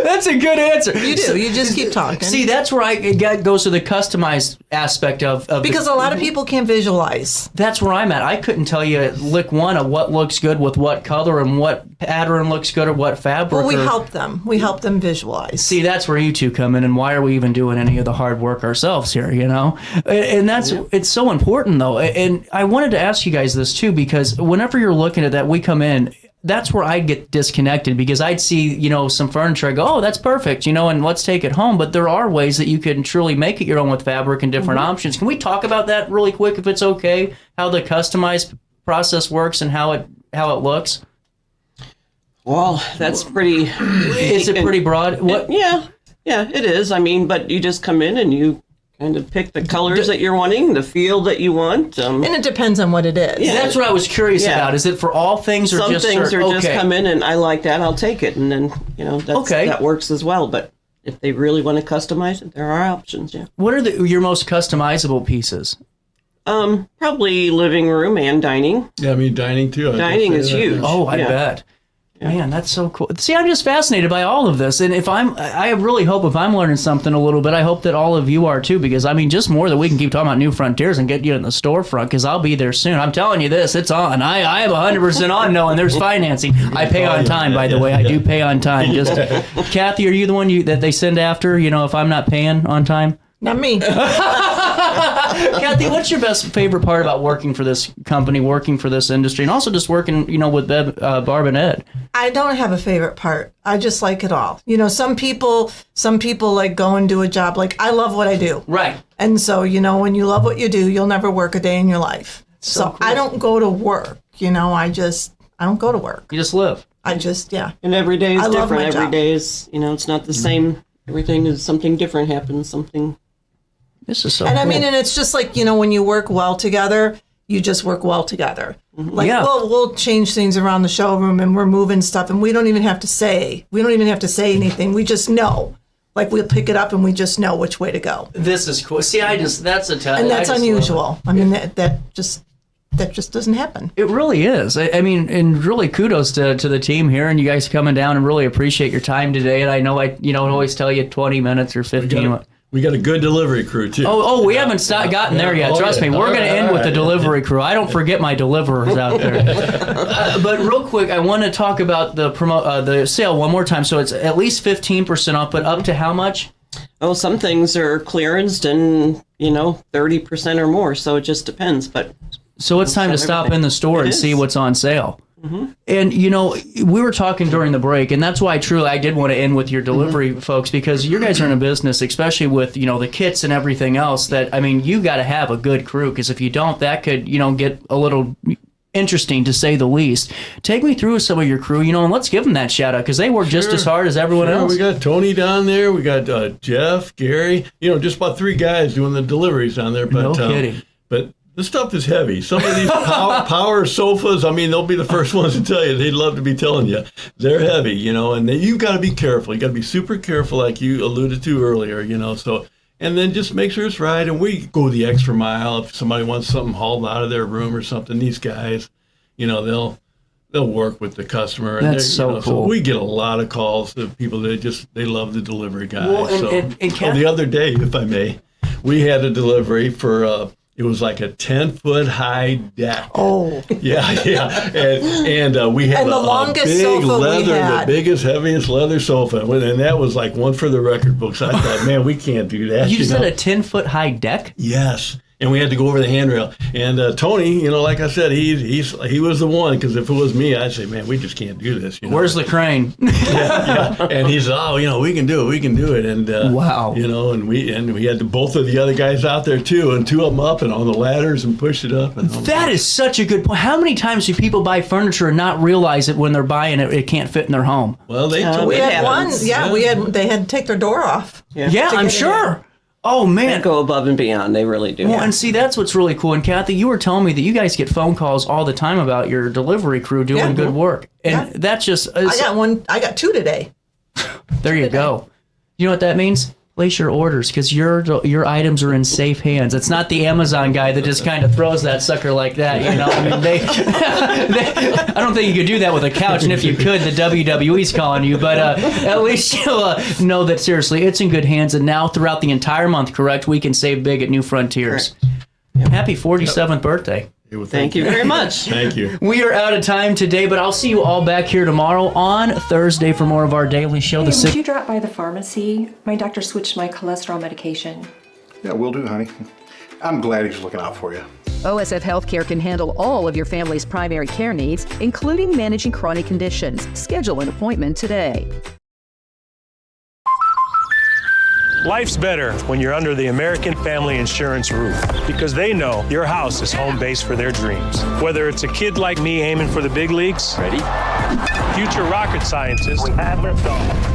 That's a good answer. You do. You just keep talking. See, that's where it goes to the customized aspect of because a lot of people can't visualize. That's where I'm at. I couldn't tell you lick one of what looks good with what color and what pattern looks good or what fabric. Well, we help them. We help them visualize. See, that's where you two come in, and why are we even doing any of the hard work ourselves here, you know? And it's so important, though. And I wanted to ask you guys this, too, because whenever you're looking at that, we come in, that's where I'd get disconnected because I'd see, you know, some furniture. I go, oh, that's perfect, you know, and let's take it home. But there are ways that you can truly make it your own with fabric and different options. Can we talk about that really quick, if it's okay? How the customized process works and how it looks? Well, that's pretty. Is it pretty broad? Yeah, it is. I mean, but you just come in and you kind of pick the colors that you're wanting, the feel that you want. And it depends on what it is. Yeah, that's what I was curious about. Is it for all things or some just things are just come in and I like that, I'll take it. And then, you know, that works as well. But if they really want to customize it, there are options, yeah. What are your most customizable pieces? Probably living room and dining. Yeah, I mean, dining too. Dining is huge. Oh, I bet. Yeah. Man, that's so cool. See, I'm just fascinated by all of this. And I really hope if I'm learning something a little bit, I hope that all of you are too, because I mean, just more that we can keep talking about New Frontiers and get you in the storefront, because I'll be there soon. I'm telling you this, it's on. I am 100% on knowing there's financing. I pay on time, by the way. I do pay on time. Just Kathy, are you the one that they send after, you know, if I'm not paying on time? Not me. Kathy, what's your favorite part about working for this company, working for this industry, and also just working, you know, with Barb and Ed? I don't have a favorite part. I just like it all. You know, some people like go and do a job. Like, I love what I do. Right. And so, you know, when you love what you do, you'll never work a day in your life. So cool. I don't go to work. You know, I don't go to work. You just live. And every day is different. Every day is, you know, it's not the same. Everything is something different happens, something. This is so and cool. I mean, and it's just like, you know, when you work well together, you just work well together. Like, we'll change things around the showroom and we're moving stuff and we don't even have to say anything. We just know. Like, we'll pick it up and we just know which way to go. This is cool. See, and that's unusual. I mean, that just doesn't happen. It really is. I mean, and really kudos to the team here and you guys coming down, and really appreciate your time today. And I know I always tell you 20 minutes or 15 minutes. We got a good delivery crew, too. Oh, we haven't gotten there yet. Trust me. We're going to end with the delivery crew. I don't forget my deliverers out there. But real quick, I want to talk about the sale one more time. So it's at least 15% off, but up to how much? Oh, some things are clearanced and, you know, 30% or more. So it just depends. So it's time to stop in the store and see what's on sale. Mm-hmm. And, you know, we were talking during the break, and that's why I did want to end with your delivery folks, because you guys are in a business, especially with, you know, the kits and everything else, that, I mean, you got to have a good crew, because if you don't, that could, you know, get a little interesting, to say the least. Take me through some of your crew, you know, and let's give them that shout out, because they work just as hard as everyone else. We got Tony down there. We got Jeff, Gary, you know, just about 3 guys doing the deliveries down there. But, no kidding. But this stuff is heavy. Some of these power sofas, I mean, they'll be the first ones to tell you. They'd love to be telling you. They're heavy, you know, and you got to be careful. You got to be super careful, like you alluded to earlier, you know. So, and then just make sure it's right. And we go the extra mile. If somebody wants something hauled out of their room or something, these guys, you know, they'll work with the customer. That's so cool. So we get a lot of calls of people that they love the delivery guy. Well, and the other day, if I may, we had a delivery for it was like a 10-foot high deck. Oh. Yeah. And we had and the longest big sofa leather, we had. the biggest, heaviest leather sofa. And that was like one for the record books. I thought, man, we can't do that. You said a 10-foot high deck? Yes. And we had to go over the handrail. And Tony, like I said, he was the one, because if it was me, I'd say, man, we just can't do this. Where's the crane? Yeah. And he said, we can do it. And wow. And we had both of the other guys out there too, and two of them up and on the ladders and pushed it up. And that is such a good point. How many times do people buy furniture and not realize it when they're buying it? It can't fit in their home. Well, we had one. Yeah, they had to take their door off. Yeah, I'm sure. Oh, man. They go above and beyond. They really do. Well, and see, that's what's really cool. And Kathy, you were telling me that you guys get phone calls all the time about your delivery crew doing good work. And that's just... I got 2 today. There you go. You know what that means? Place your orders, because your items are in safe hands. It's not the Amazon guy that just kind of throws that sucker like that, I mean, I don't think you could do that with a couch, and if you could, the WWE's calling you. But at least you'll know that, seriously, it's in good hands. And now, throughout the entire month, correct, we can save big at New Frontiers. Yep. Happy 47th birthday. Thank you very much. Thank you. We are out of time today, but I'll see you all back here tomorrow on Thursday for more of our daily show. Hey, would you drop by the pharmacy? My doctor switched my cholesterol medication. Yeah, will do, honey. I'm glad he's looking out for you. OSF Healthcare can handle all of your family's primary care needs, including managing chronic conditions. Schedule an appointment today. Life's better when you're under the American Family Insurance roof, because they know your house is home base for their dreams. Whether it's a kid like me aiming for the big leagues, future rocket scientist,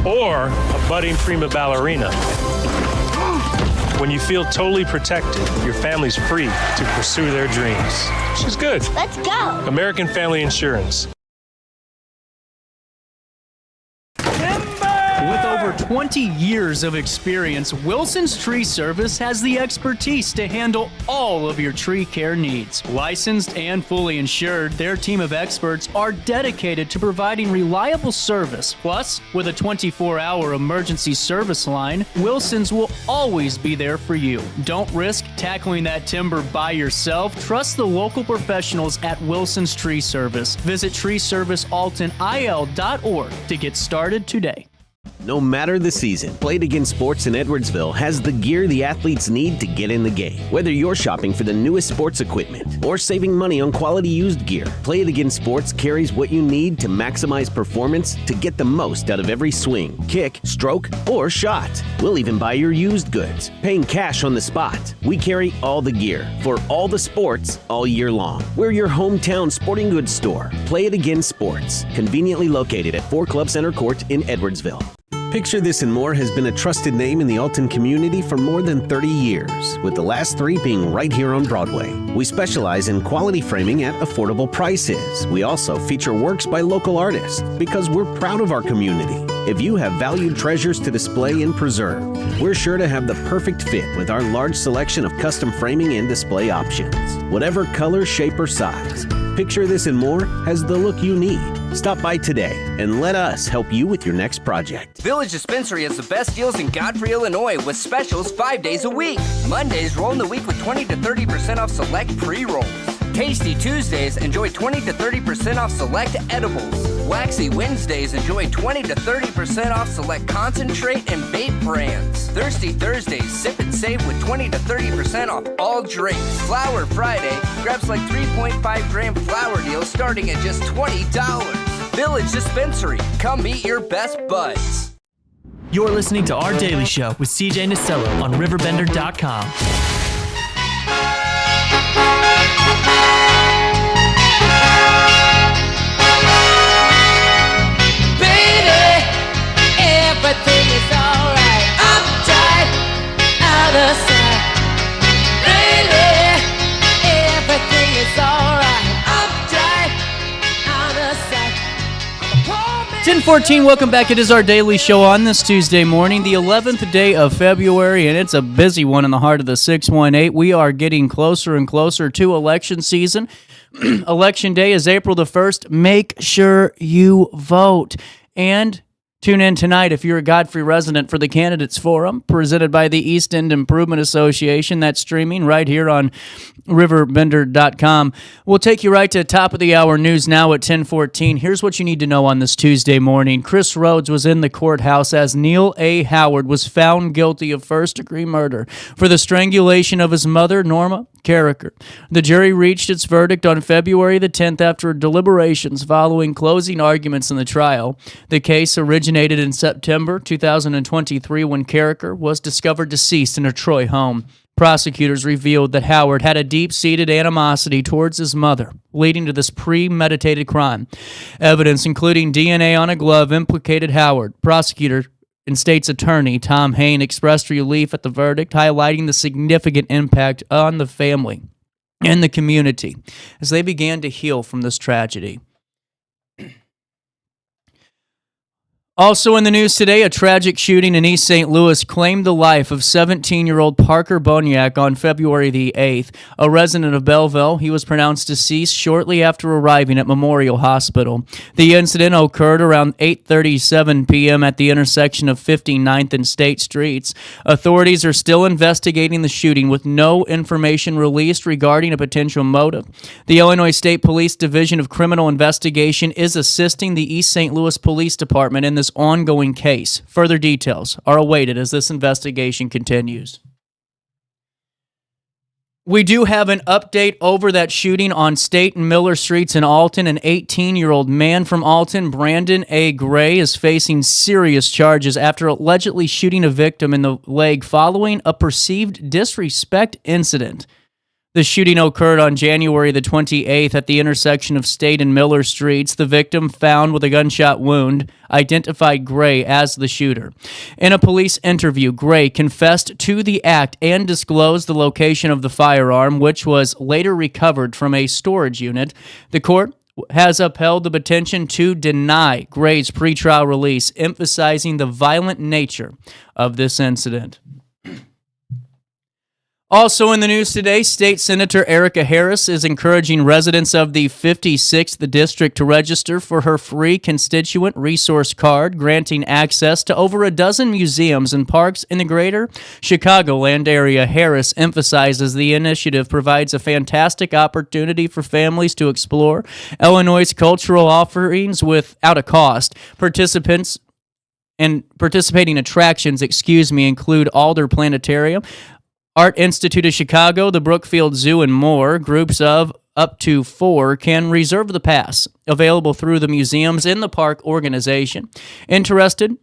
or a budding prima ballerina. When you feel totally protected, your family's free to pursue their dreams. She's good. Let's go. American Family Insurance. With over 20 years of experience, Wilson's Tree Service has the expertise to handle all of your tree care needs. Licensed and fully insured, their team of experts are dedicated to providing reliable service. Plus, with a 24-hour emergency service line, Wilson's will always be there for you. Don't risk tackling that timber by yourself. Trust the local professionals at Wilson's Tree Service. Visit treeservicealtonil.org to get started today. No matter the season, Play It Again Sports in Edwardsville has the gear the athletes need to get in the game. Whether you're shopping for the newest sports equipment or saving money on quality used gear, Play It Again Sports carries what you need to maximize performance to get the most out of every swing, kick, stroke, or shot. We'll even buy your used goods, paying cash on the spot. We carry all the gear for all the sports all year long. We're your hometown sporting goods store. Play It Again Sports, conveniently located at 4 Club Center Court in Edwardsville. Picture This and More has been a trusted name in the Alton community for more than 30 years, with the last 3 being right here on Broadway. We specialize in quality framing at affordable prices. We also feature works by local artists because we're proud of our community. If you have valued treasures to display and preserve, we're sure to have the perfect fit with our large selection of custom framing and display options. Whatever color, shape, or size, Picture This and More has the look you need. Stop by today and let us help you with your next project. Village Dispensary has the best deals in Godfrey, Illinois, with specials 5 days a week. Mondays roll in the week with 20 to 30% off select pre-rolls. Tasty Tuesdays, enjoy 20 to 30% off select edibles. Waxy Wednesdays, enjoy 20 to 30% off select concentrate and vape brands. Thirsty Thursdays, sip and save with 20 to 30% off all drinks. Flower Friday, grab select 3.5 gram flower deals starting at just $20. Village Dispensary, come meet your best buds. You're listening to Our Daily Show with CJ Nasello on RiverBender.com. Everything is alright. I'm tight, out of sight. Lately, everything is alright. I'm tight, out of sight. I'm a poor man. 10:14, welcome back. It is our daily show on this Tuesday morning, the 11th day of February, and it's a busy one in the heart of the 618. We are getting closer and closer to election season. Election day is April the 1st. Make sure you vote. And tune in tonight if you're a Godfrey resident for the Candidates Forum, presented by the East End Improvement Association. That's streaming right here on RiverBender.com. We'll take you right to top of the hour news now at 10:14. Here's what you need to know on this Tuesday morning. Chris Rhodes was in the courthouse as Neil A. Howard was found guilty of first-degree murder for the strangulation of his mother, Norma Carricker. The jury reached its verdict on February the 10th after deliberations following closing arguments in the trial. The case originated in September 2023 when Carricker was discovered deceased in her Troy home. Prosecutors revealed that Howard had a deep-seated animosity towards his mother, leading to this premeditated crime. Evidence, including DNA on a glove, implicated Howard. Prosecutor and state's attorney Tom Hain expressed relief at the verdict, highlighting the significant impact on the family and the community as they began to heal from this tragedy. Also in the news today, a tragic shooting in East St. Louis claimed the life of 17-year-old Parker Boniak on February the 8th. A resident of Belleville, he was pronounced deceased shortly after arriving at Memorial Hospital. The incident occurred around 8:37 p.m. at the intersection of 59th and State Streets. Authorities are still investigating the shooting with no information released regarding a potential motive. The Illinois State Police Division of Criminal Investigation is assisting the East St. Louis Police Department in this ongoing case. Further details are awaited as this investigation continues. We do have an update over that shooting on State and Miller Streets in Alton. An 18-year-old man from Alton, Brandon A. Gray, is facing serious charges after allegedly shooting a victim in the leg following a perceived disrespect incident. The shooting occurred on January the 28th at the intersection of State and Miller Streets. The victim, found with a gunshot wound, identified Gray as the shooter. In a police interview, Gray confessed to the act and disclosed the location of the firearm, which was later recovered from a storage unit. The court has upheld the petition to deny Gray's pretrial release, emphasizing the violent nature of this incident. Also in the news today, State Senator Erica Harris is encouraging residents of the 56th District to register for her free constituent resource card, granting access to over a dozen museums and parks in the greater Chicagoland area. Harris emphasizes the initiative provides a fantastic opportunity for families to explore Illinois' cultural offerings without a cost. Participating attractions, include Alder Planetarium, Art Institute of Chicago, the Brookfield Zoo, and more. Groups of up to 4 can reserve the pass, available through the museums in the park organization. Interested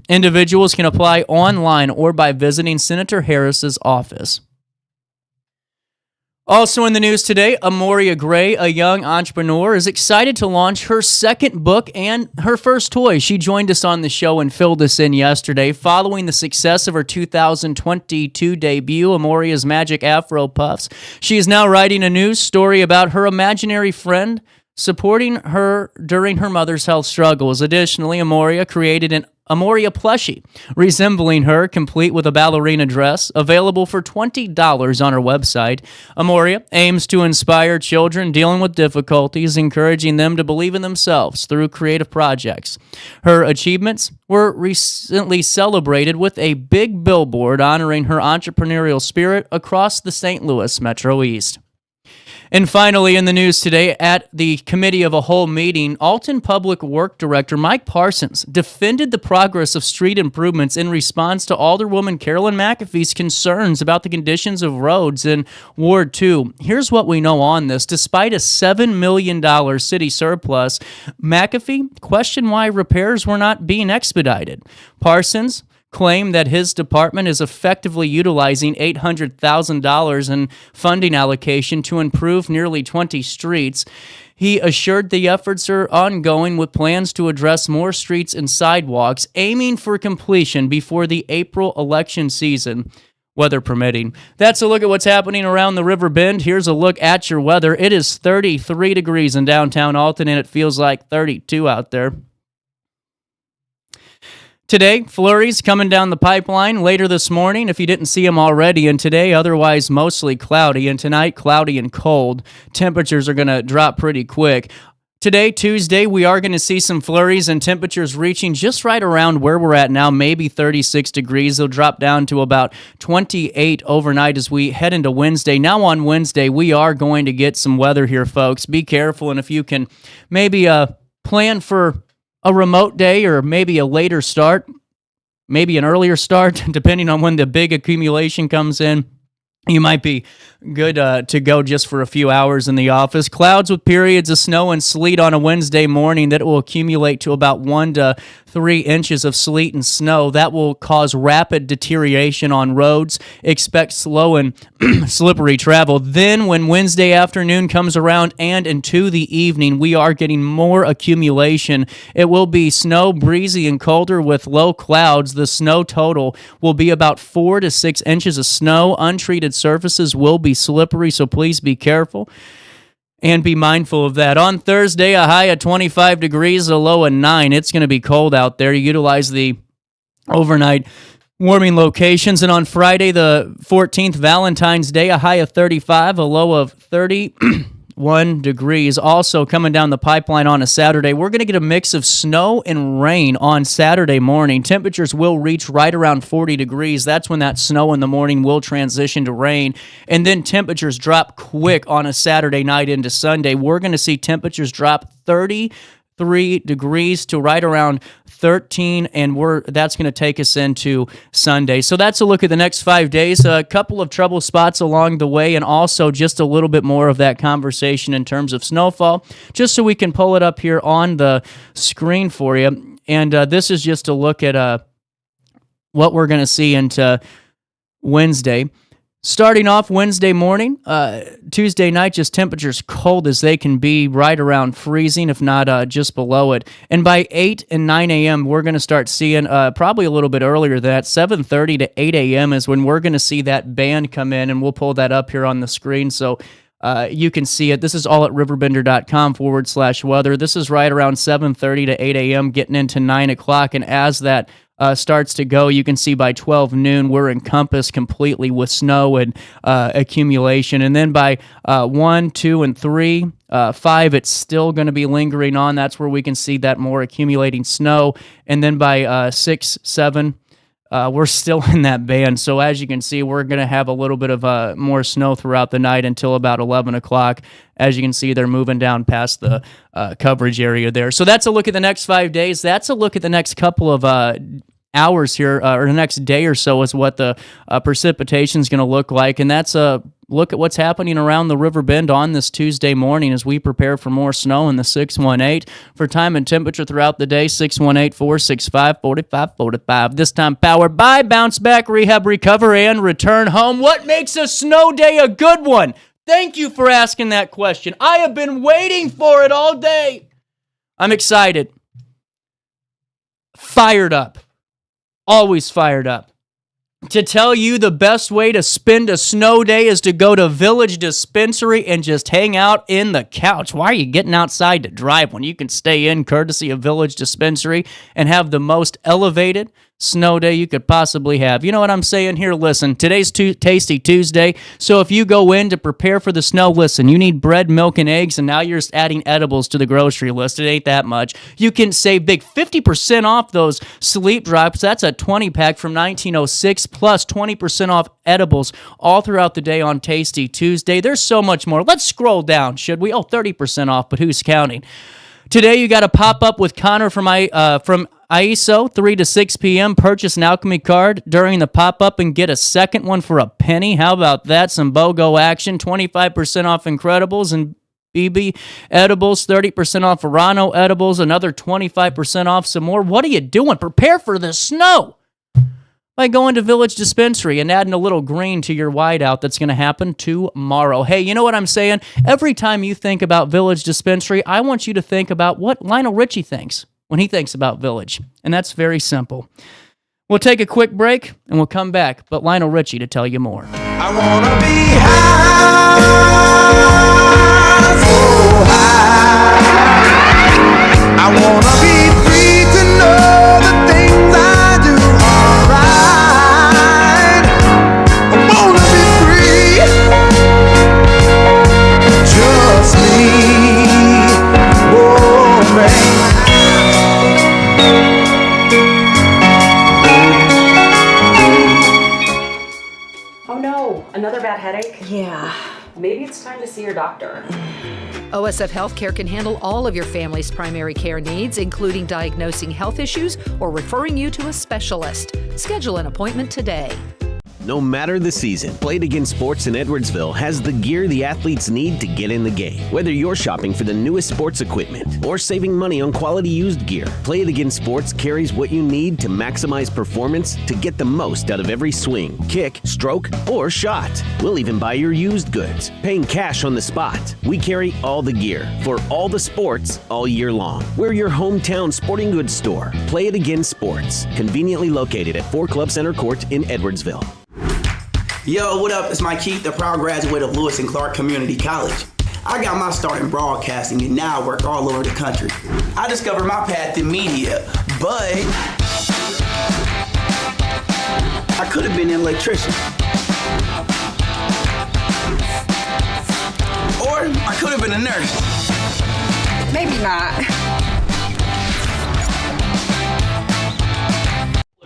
individuals can apply online or by visiting Senator Harris's office. Also in the news today, Amoria Gray, a young entrepreneur, is excited to launch her second book and her first toy. She joined us on the show and filled us in yesterday. Following the success of her 2022 debut, Amoria's Magic Afro Puffs, she is now writing a new story about her imaginary friend supporting her during her mother's health struggles. Additionally, Amoria created an Amoria plushie resembling her, complete with a ballerina dress, available for $20 on her website. Amoria aims to inspire children dealing with difficulties, encouraging them to believe in themselves through creative projects. Her achievements were recently celebrated with a big billboard honoring her entrepreneurial spirit across the St. Louis Metro East. And finally, in the news today, at the Committee of a Whole meeting, Alton Public Work Director Mike Parsons defended the progress of street improvements in response to Alderwoman Carolyn McAfee's concerns about the conditions of roads in Ward 2. Here's what we know on this. Despite a $7 million city surplus, McAfee questioned why repairs were not being expedited. Parsons claimed that his department is effectively utilizing $800,000 in funding allocation to improve nearly 20 streets. He assured the efforts are ongoing with plans to address more streets and sidewalks, aiming for completion before the April election season, weather permitting. That's a look at what's happening around the Riverbend. Here's a look at your weather. It is 33 degrees in downtown Alton, and it feels like 32 out there. Today, flurries coming down the pipeline later this morning if you didn't see them already, and today otherwise mostly cloudy, and tonight cloudy and cold. Temperatures are going to drop pretty quick. Today, Tuesday, we are going to see some flurries and temperatures reaching just right around where we're at now, maybe 36 degrees. They'll drop down to about 28 overnight as we head into Wednesday. Now on Wednesday, we are going to get some weather here, folks. Be careful, and if you can maybe plan for a remote day or maybe a later start, maybe an earlier start, depending on when the big accumulation comes in. You might be good to go just for a few hours in the office. Clouds with periods of snow and sleet on a Wednesday morning that will accumulate to about 1 to 3 inches of sleet and snow. That will cause rapid deterioration on roads. Expect slow and slippery travel. Then when Wednesday afternoon comes around and into the evening, we are getting more accumulation. It will be snow, breezy, and colder with low clouds. The snow total will be about 4 to 6 inches of snow. Untreated surfaces will be slippery, so please be careful and be mindful of that. On Thursday, a high of 25 degrees, a low of 9. It's going to be cold out there. Utilize the overnight warming locations. And on Friday, the 14th, Valentine's Day, a high of 35, a low of 31 degrees. Also coming down the pipeline on a Saturday, we're going to get a mix of snow and rain on Saturday morning. Temperatures will reach right around 40 degrees. That's when that snow in the morning will transition to rain. And then temperatures drop quick on a Saturday night into Sunday. We're going to see temperatures drop 33 degrees to right around 13, and that's going to take us into Sunday. So that's a look at the next 5 days. A couple of trouble spots along the way, and also just a little bit more of that conversation in terms of snowfall, just so we can pull it up here on the screen for you. And this is just a look at what we're going to see into Wednesday. Starting off Wednesday morning, Tuesday night, just temperatures cold as they can be, right around freezing, if not just below it. And by 8 and 9 a.m., we're going to start seeing, probably a little bit earlier than that, 7:30 to 8 a.m. is when we're going to see that band come in, and we'll pull that up here on the screen so you can see it. This is all at RiverBender.com /weather. This is right around 7:30 to 8 a.m., getting into 9 o'clock, and as that starts to go, you can see by 12 noon, we're encompassed completely with snow and accumulation. And then by 1, 2, and 3, 5, it's still going to be lingering on. That's where we can see that more accumulating snow. And then by 6, 7, we're still in that band. So as you can see, we're going to have a little bit of more snow throughout the night until about 11 o'clock. As you can see, they're moving down past the coverage area there. So that's a look at the next 5 days. That's a look at the next couple of hours here, or the next day or so, is what the precipitation is going to look like. And that's a look at what's happening around the Riverbend on this Tuesday morning as we prepare for more snow in the 618. For time and temperature throughout the day, 618-465-4545. This time powered by Bounce Back Rehab, Recover, and Return Home. What makes a snow day a good one? Thank you for asking that question. I have been waiting for it all day. I'm excited. Fired up. Always fired up. To tell you the best way to spend a snow day is to go to Village Dispensary and just hang out in the couch. Why are you getting outside to drive when you can stay in courtesy of Village Dispensary and have the most elevated snow day you could possibly have? You know what I'm saying here? Listen, today's Tasty Tuesday, so if you go in to prepare for the snow, listen, you need bread, milk, and eggs, and now you're just adding edibles to the grocery list. It ain't that much. You can save big 50% off those sleep drops. That's a 20-pack from 1906, plus 20% off edibles all throughout the day on Tasty Tuesday. There's so much more. Let's scroll down, should we? Oh, 30% off, but who's counting? Today, you got to pop up with Connor from ISO, 3 to 6 p.m. Purchase an Alchemy card during the pop-up and get a second one for a penny. How about that? Some BOGO action. 25% off Incredibles and BB edibles, 30% off Verano edibles, another 25% off some more. What are you doing? Prepare for the snow by going to Village Dispensary and adding a little green to your whiteout that's going to happen tomorrow. Hey, you know what I'm saying? Every time you think about Village Dispensary, I want you to think about what Lionel Richie thinks when he thinks about Village. And that's very simple. We'll take a quick break and we'll come back, but Lionel Richie to tell you more. I wanna be high, so high. I wanna be free to know the things I bad headache? Yeah. Maybe it's time to see your doctor. OSF Healthcare can handle all of your family's primary care needs, including diagnosing health issues or referring you to a specialist. Schedule an appointment today. No matter the season, Play It Again Sports in Edwardsville has the gear the athletes need to get in the game. Whether you're shopping for the newest sports equipment or saving money on quality used gear, Play It Again Sports carries what you need to maximize performance to get the most out of every swing, kick, stroke, or shot. We'll even buy your used goods, paying cash on the spot. We carry all the gear for all the sports all year long. We're your hometown sporting goods store. Play It Again Sports, conveniently located at 4 Club Center Court in Edwardsville. Yo, what up? It's Mike Keith, the proud graduate of Lewis and Clark Community College. I got my start in broadcasting and now I work all over the country. I discovered my path in media, but I could have been an electrician. Or I could have been a nurse. Maybe not.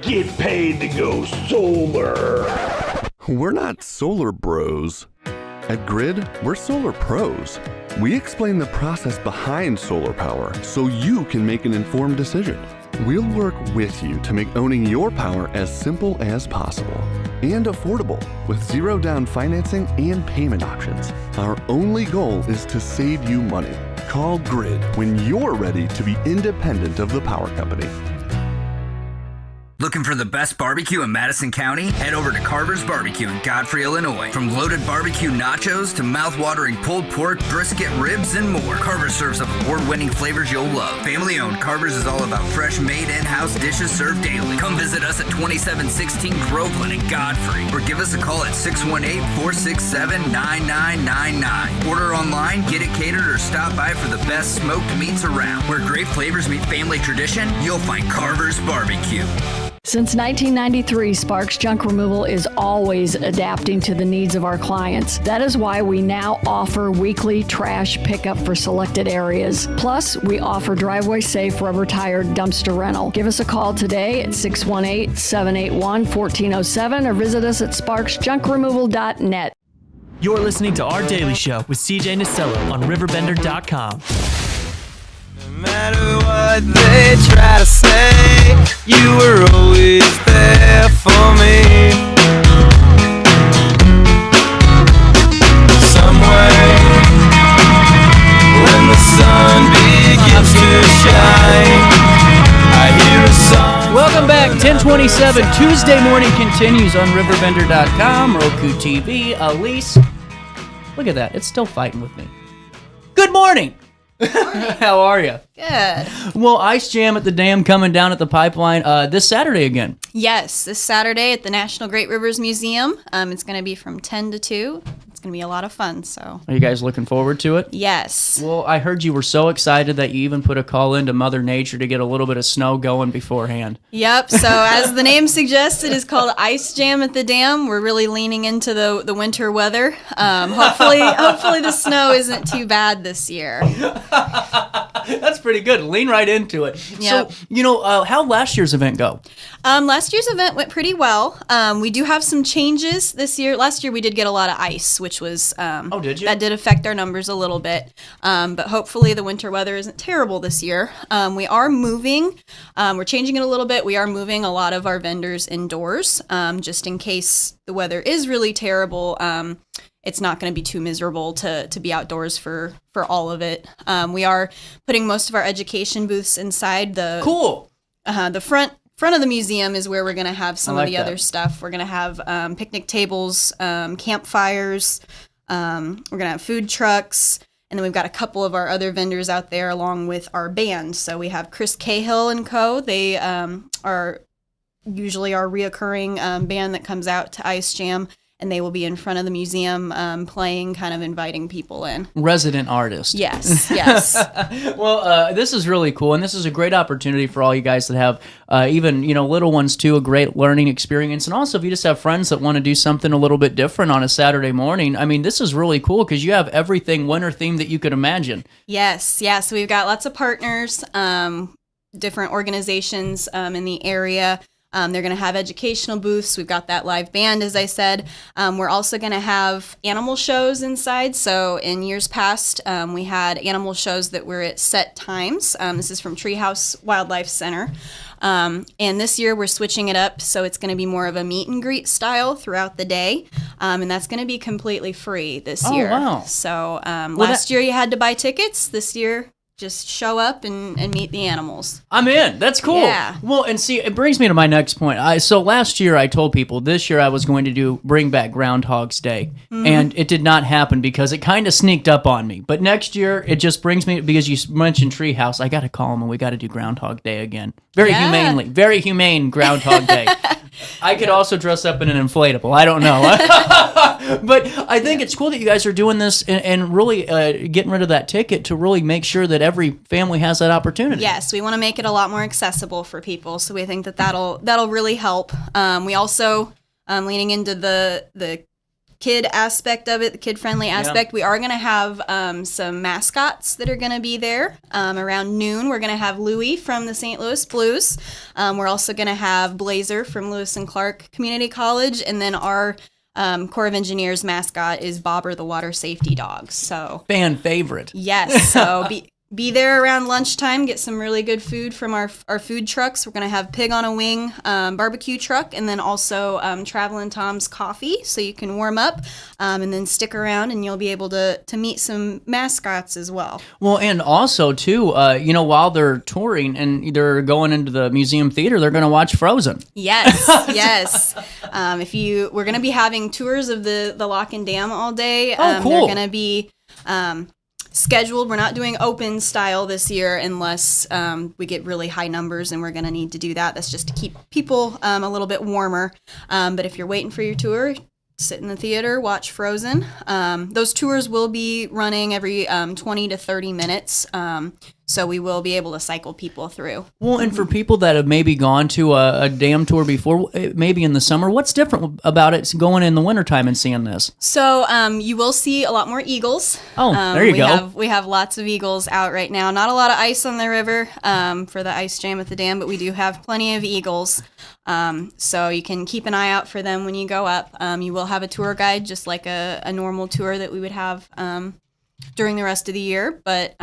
Get paid to go solar. We're not solar bros. At Grid, we're solar pros. We explain the process behind solar power so you can make an informed decision. We'll work with you to make owning your power as simple as possible and affordable with zero down financing and payment options. Our only goal is to save you money. Call Grid when you're ready to be independent of the power company. Looking for the best barbecue in Madison County? Head over to Carver's Barbecue in Godfrey, Illinois. From loaded barbecue nachos to mouth-watering pulled pork, brisket, ribs, and more, Carver's serves up award-winning flavors you'll love. Family-owned, Carver's is all about fresh, made in-house dishes served daily. Come visit us at 2716 Groveland in Godfrey, or give us a call at 618-467-9999. Order online, get it catered, or stop by for the best smoked meats around. Where great flavors meet family tradition, you'll find Carver's Barbecue. Since 1993, Sparks Junk Removal is always adapting to the needs of our clients. That is why we now offer weekly trash pickup for selected areas. Plus, we offer driveway-safe rubber-tired dumpster rental. Give us a call today at 618-781-1407 or visit us at sparksjunkremoval.net. You're listening to Our Daily Show with CJ Nasello on RiverBender.com. No matter what they try to say, you were always there for me. Somewhere when the sun begins to shine, I hear a song. Welcome back. 1027 Tuesday morning continues on RiverBender.com, Roku TV. Elise, look at that. It's still fighting with me. Good morning. How are you? Good. Well, Ice Jam at the Dam coming down at the pipeline this Saturday again. Yes, this Saturday at the National Great Rivers Museum. It's going to be from 10 to 2. It's going to be a lot of fun. So, are you guys looking forward to it? Yes. Well, I heard you were so excited that you even put a call into Mother Nature to get a little bit of snow going beforehand. Yep. So, as the name suggests, it is called Ice Jam at the Dam. We're really leaning into the winter weather. Hopefully the snow isn't too bad this year. That's pretty good. Lean right into it. Yep. So, how'd last year's event go? Last year's event went pretty well. We do have some changes this year. Last year we did get a lot of ice, which was oh, did you? That did affect our numbers a little bit. But hopefully the winter weather isn't terrible this year. We are moving. We're changing it a little bit. We are moving a lot of our vendors indoors, just in case the weather is really terrible. It's not going to be too miserable to be outdoors for all of it. We are putting most of our education booths inside the the front of the museum is where we're going to have some of the other stuff. We're going to have picnic tables, campfires. We're going to have food trucks. And then we've got a couple of our other vendors out there along with our band. So we have Chris Cahill and Co. They are usually our reoccurring band that comes out to Ice Jam. And they will be in front of the museum playing, kind of inviting people in. Resident artist. Yes, yes. Well, this is really cool, and this is a great opportunity for all you guys that have even, little ones too, a great learning experience. And also, if you just have friends that want to do something a little bit different on a Saturday morning, I mean, this is really cool because you have everything winter themed that you could imagine. Yes, yeah. So we've got lots of partners, different organizations in the area. They're going to have educational booths. We've got that live band, as I said. We're also going to have animal shows inside. So in years past, we had animal shows that were at set times. This is from Treehouse Wildlife Center. And this year we're switching it up, so it's going to be more of a meet and greet style throughout the day, and that's going to be completely free this year. Oh, wow. So last year you had to buy tickets. This year, just show up and meet the animals. I'm in. That's cool. Yeah. Well, and see, it brings me to my next point. So last year I told people this year I was going to bring back Groundhog's Day, and it did not happen because it kind of sneaked up on me. But next year it just brings me, because you mentioned Treehouse, I got to call them and we got to do Groundhog Day again. Very humane Groundhog Day. I could also dress up in an inflatable. I don't know. But I think it's cool that you guys are doing this and really getting rid of that ticket to really make sure that every family has that opportunity. Yes, we want to make it a lot more accessible for people, so we think that that'll really help. We also, leaning into the kid aspect of it, the kid-friendly aspect, we are going to have some mascots that are going to be there. Around noon, we're going to have Louie from the St. Louis Blues. We're also going to have Blazer from Lewis and Clark Community College, and then our Corps of Engineers mascot is Bobber the Water Safety Dog. So fan favorite. Yes, so be there around lunchtime, get some really good food from our food trucks. We're going to have Pig on a Wing barbecue truck, and then also Travelin' Tom's coffee, so you can warm up, and then stick around and you'll be able to meet some mascots as well. Well, and also, too, while they're touring and they're going into the museum theater, they're going to watch Frozen. Yes, yes. We're going to be having tours of the Lock and Dam all day. Oh, cool. They're going to be scheduled. We're not doing open style this year unless we get really high numbers, and we're going to need to do that. That's just to keep people a little bit warmer. But if you're waiting for your tour, sit in the theater, watch Frozen. Those tours will be running every 20 to 30 minutes. So we will be able to cycle people through. Well, and for people that have maybe gone to a dam tour before, maybe in the summer, what's different about it going in the wintertime and seeing this? So you will see a lot more eagles. Oh, there you go. We have lots of eagles out right now. Not a lot of ice on the river for the ice jam at the dam, but we do have plenty of eagles. So you can keep an eye out for them when you go up. You will have a tour guide, just like a normal tour that we would have during the rest of the year. But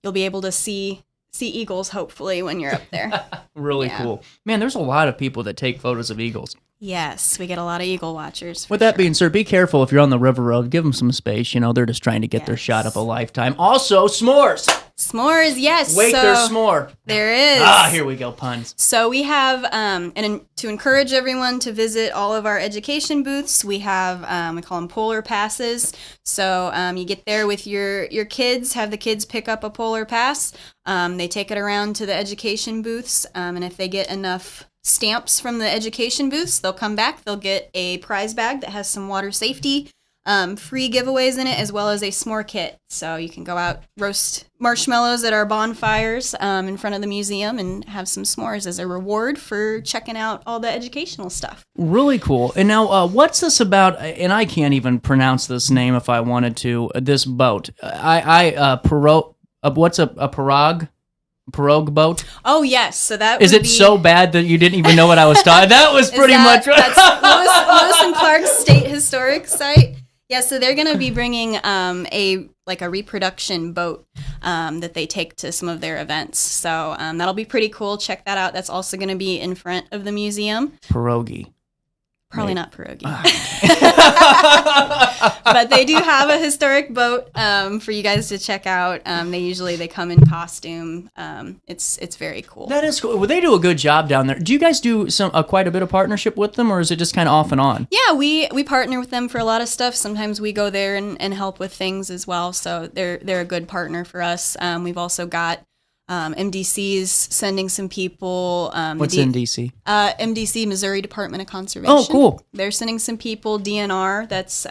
you'll be able to see eagles, hopefully, when you're up there. Really cool. Man, there's a lot of people that take photos of eagles. Yes, we get a lot of eagle watchers. With that being said, be careful if you're on the river road. Give them some space. They're just trying to get their shot of a lifetime. Also, s'mores. S'mores, yes. Wait, there's s'more. There is. Here we go, puns. So we have, and to encourage everyone to visit all of our education booths, we have, we call them polar passes. So you get there with your kids, have the kids pick up a polar pass. They take it around to the education booths, and if they get enough stamps from the education booths, they'll come back. They'll get a prize bag that has some water safety free giveaways in it, as well as a s'more kit. So you can go out, roast marshmallows at our bonfires in front of the museum and have some s'mores as a reward for checking out all the educational stuff. Really cool. And now, what's this about? And I can't even pronounce this name if I wanted to. This boat. What's a pirogue? Pirogue boat? Oh, yes. So that is it so bad that you didn't even know what I was talking? That was pretty much that's Lewis and Clark State Historic Site. Yeah, so they're going to be bringing a reproduction boat that they take to some of their events. So that'll be pretty cool. Check that out. That's also going to be in front of the museum. Pierogi. Probably not pierogi. But they do have a historic boat for you guys to check out. They come in costume. It's very cool. That is cool. Well, they do a good job down there. Do you guys do quite a bit of partnership with them, or is it just kind of off and on? Yeah, we partner with them for a lot of stuff. Sometimes we go there and help with things as well. So they're a good partner for us. We've also got MDC's sending some people. What's MDC? MDC, Missouri Department of Conservation. Oh, cool. They're sending some people. DNR, that's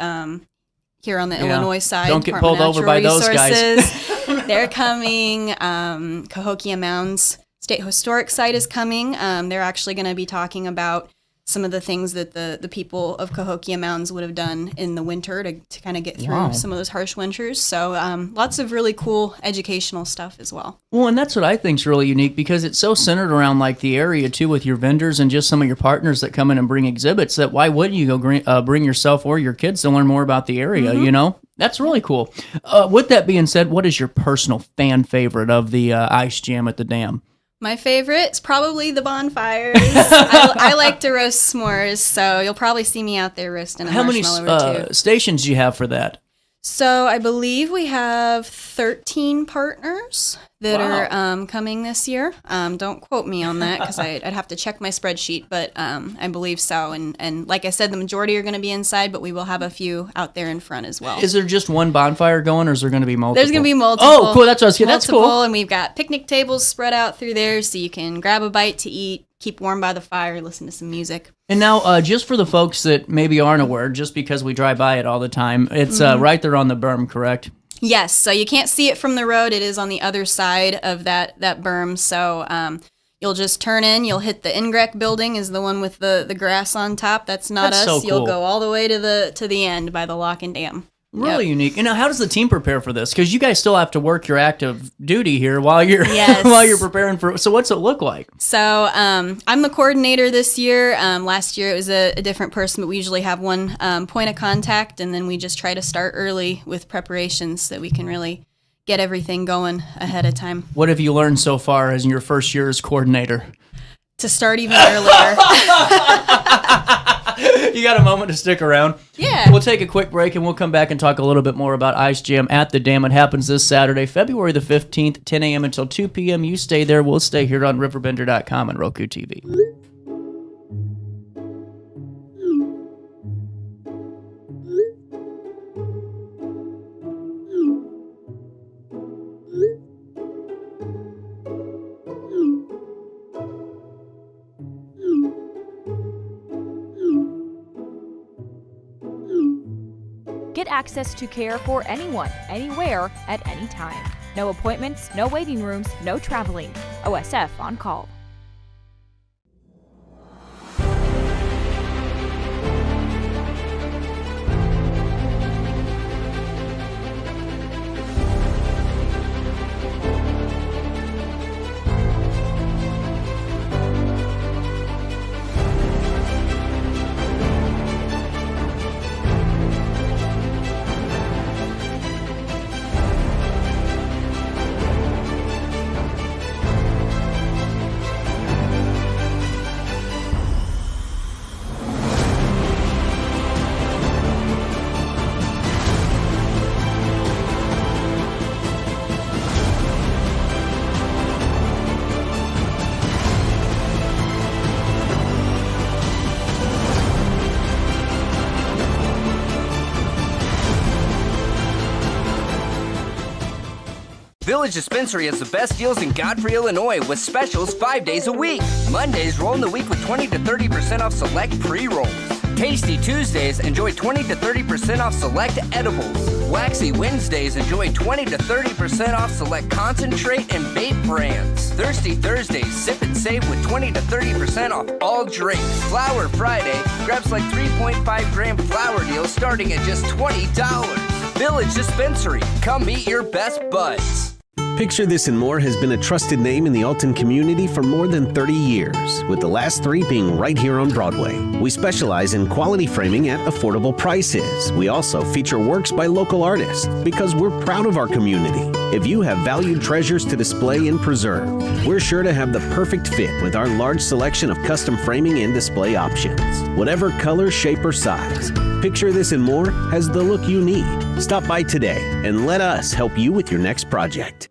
here on the Illinois side. Don't get pulled over by those guys. They're coming. Cahokia Mounds State Historic Site is coming. They're actually going to be talking about some of the things that the people of Cahokia Mountains would have done in the winter to kind of get through some of those harsh winters. So lots of really cool educational stuff as well. Well, and that's what I think is really unique because it's so centered around like the area too with your vendors and just some of your partners that come in and bring exhibits that why wouldn't you go bring yourself or your kids to learn more about the area, you know? That's really cool. With that being said, what is your personal fan favorite of the Ice Jam at the Dam? My favorite is probably the bonfires. I like to roast s'mores, so you'll probably see me out there roasting a marshmallow or two. Stations do you have for that? So I believe we have 13 partners that are coming this year. Don't quote me on that because I'd have to check my spreadsheet, but I believe so. And like I said, the majority are going to be inside, but we will have a few out there in front as well. Is there just one bonfire going, or is there going to be multiple? There's going to be multiple. Oh, cool. That's what I was getting. That's cool. And we've got picnic tables spread out through there so you can grab a bite to eat, keep warm by the fire, listen to some music. And now, just for the folks that maybe aren't aware, just because we drive by it all the time, it's right there on the berm, correct? Yes, so you can't see it from the road. It is on the other side of that berm. So you'll just turn in. You'll hit the NGREC building, is the one with the grass on top. That's not us. So cool. You'll go all the way to the end by the lock and dam. Really unique. And now, how does the team prepare for this? Because you guys still have to work your active duty here while you're while you're preparing for. So what's it look like? So I'm the coordinator this year. Last year it was a different person, but we usually have one point of contact, and then we just try to start early with preparations so that we can really get everything going ahead of time. What have you learned so far as in your first year as coordinator? To start even earlier. You got a moment to stick around? Yeah. We'll take a quick break and we'll come back and talk a little bit more about Ice Jam at the Dam. It happens this Saturday, February the 15th, 10 a.m. until 2 p.m. You stay there. We'll stay here on RiverBender.com and Roku TV. Get access to care for anyone, anywhere, at any time. No appointments, no waiting rooms, no traveling. OSF on call. Village Dispensary has the best deals in Godfrey, Illinois with specials 5 days a week. Mondays roll in the week with 20 to 30% off select pre-rolls. Tasty Tuesdays, enjoy 20 to 30% off select edibles. Waxy Wednesdays, enjoy 20 to 30% off select concentrate and vape brands. Thirsty Thursdays, sip and save with 20 to 30% off all drinks. Flower Friday, grab select 3.5 gram flower deals starting at just $20. Village Dispensary, come meet your best buds. Picture This and More has been a trusted name in the Alton community for more than 30 years, with the last 3 being right here on Broadway. We specialize in quality framing at affordable prices. We also feature works by local artists because we're proud of our community. If you have valued treasures to display and preserve, we're sure to have the perfect fit with our large selection of custom framing and display options. Whatever color, shape, or size, Picture This and More has the look you need. Stop by today and let us help you with your next project.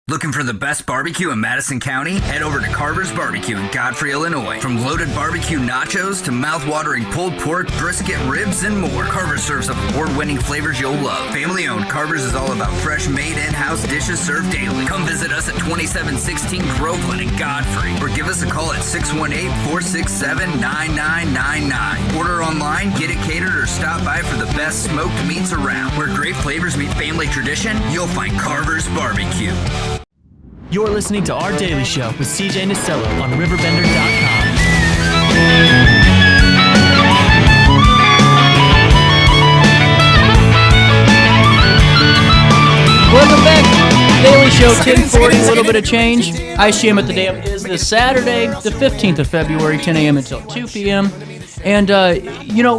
Looking for the best barbecue in Madison County? Head over to Carver's Barbecue in Godfrey, Illinois. From loaded barbecue nachos to mouth-watering pulled pork, brisket, ribs, and more, Carver's serves up award-winning flavors you'll love. Family-owned, Carver's is all about fresh, made in-house dishes served daily. Come visit us at 2716 Groveland in Godfrey, or give us a call at 618-467-9999. Order online, get it catered, or stop by for the best smoked meats around. Where great flavors meet family tradition, you'll find Carver's Barbecue. You're listening to Our Daily Show with CJ Nasello on RiverBender.com. Welcome back. Daily Show 1040, a little bit of change. ICM at the Dam is this Saturday, the 15th of February, 10 a.m. until 2 p.m. And,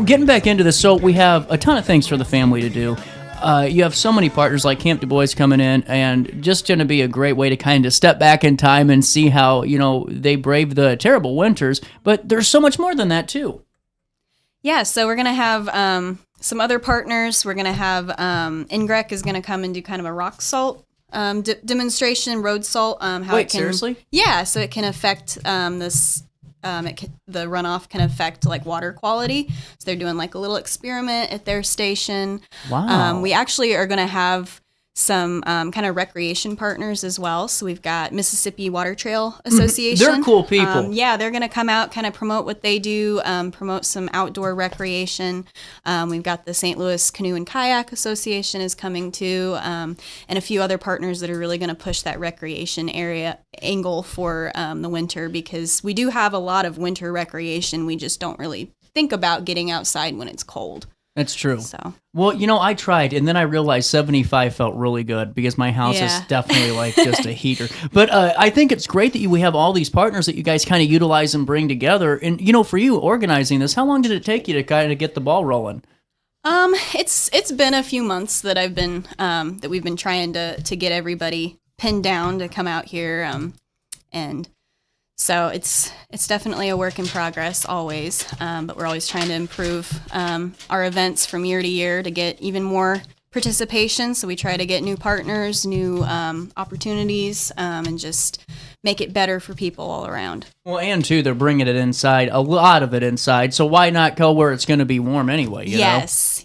getting back into this, so we have a ton of things for the family to do. You have so many partners like Camp Du Bois coming in, and just going to be a great way to kind of step back in time and see how, they braved the terrible winters. But there's so much more than that, too. Yeah, so we're going to have some other partners. We're going to have Ingrek is going to come and do kind of a rock salt demonstration, road salt. Seriously? Yeah, so it can affect the runoff can affect like water quality. So they're doing like a little experiment at their station. Wow. We actually are going to have some kind of recreation partners as well. So we've got Mississippi Water Trail Association. They're cool people. They're going to come out, kind of promote what they do, promote some outdoor recreation. We've got the St. Louis Canoe and Kayak Association is coming too, and a few other partners that are really going to push that recreation area angle for the winter, because we do have a lot of winter recreation. We just don't really think about getting outside when it's cold. That's true. So. Well, I tried, and then I realized 75 felt really good because my house is definitely like just a heater. But I think it's great that we have all these partners that you guys kind of utilize and bring together. And, for you organizing this, how long did it take you to kind of get the ball rolling? It's been a few months that I've been that we've been trying to get everybody pinned down to come out here, and so it's definitely a work in progress always, but we're always trying to improve our events from year to year to get even more participation. So we try to get new partners, new opportunities, and just make it better for people all around. Well, and too, they're bringing it inside, a lot of it inside. So why not go where it's going to be warm anyway? Yes.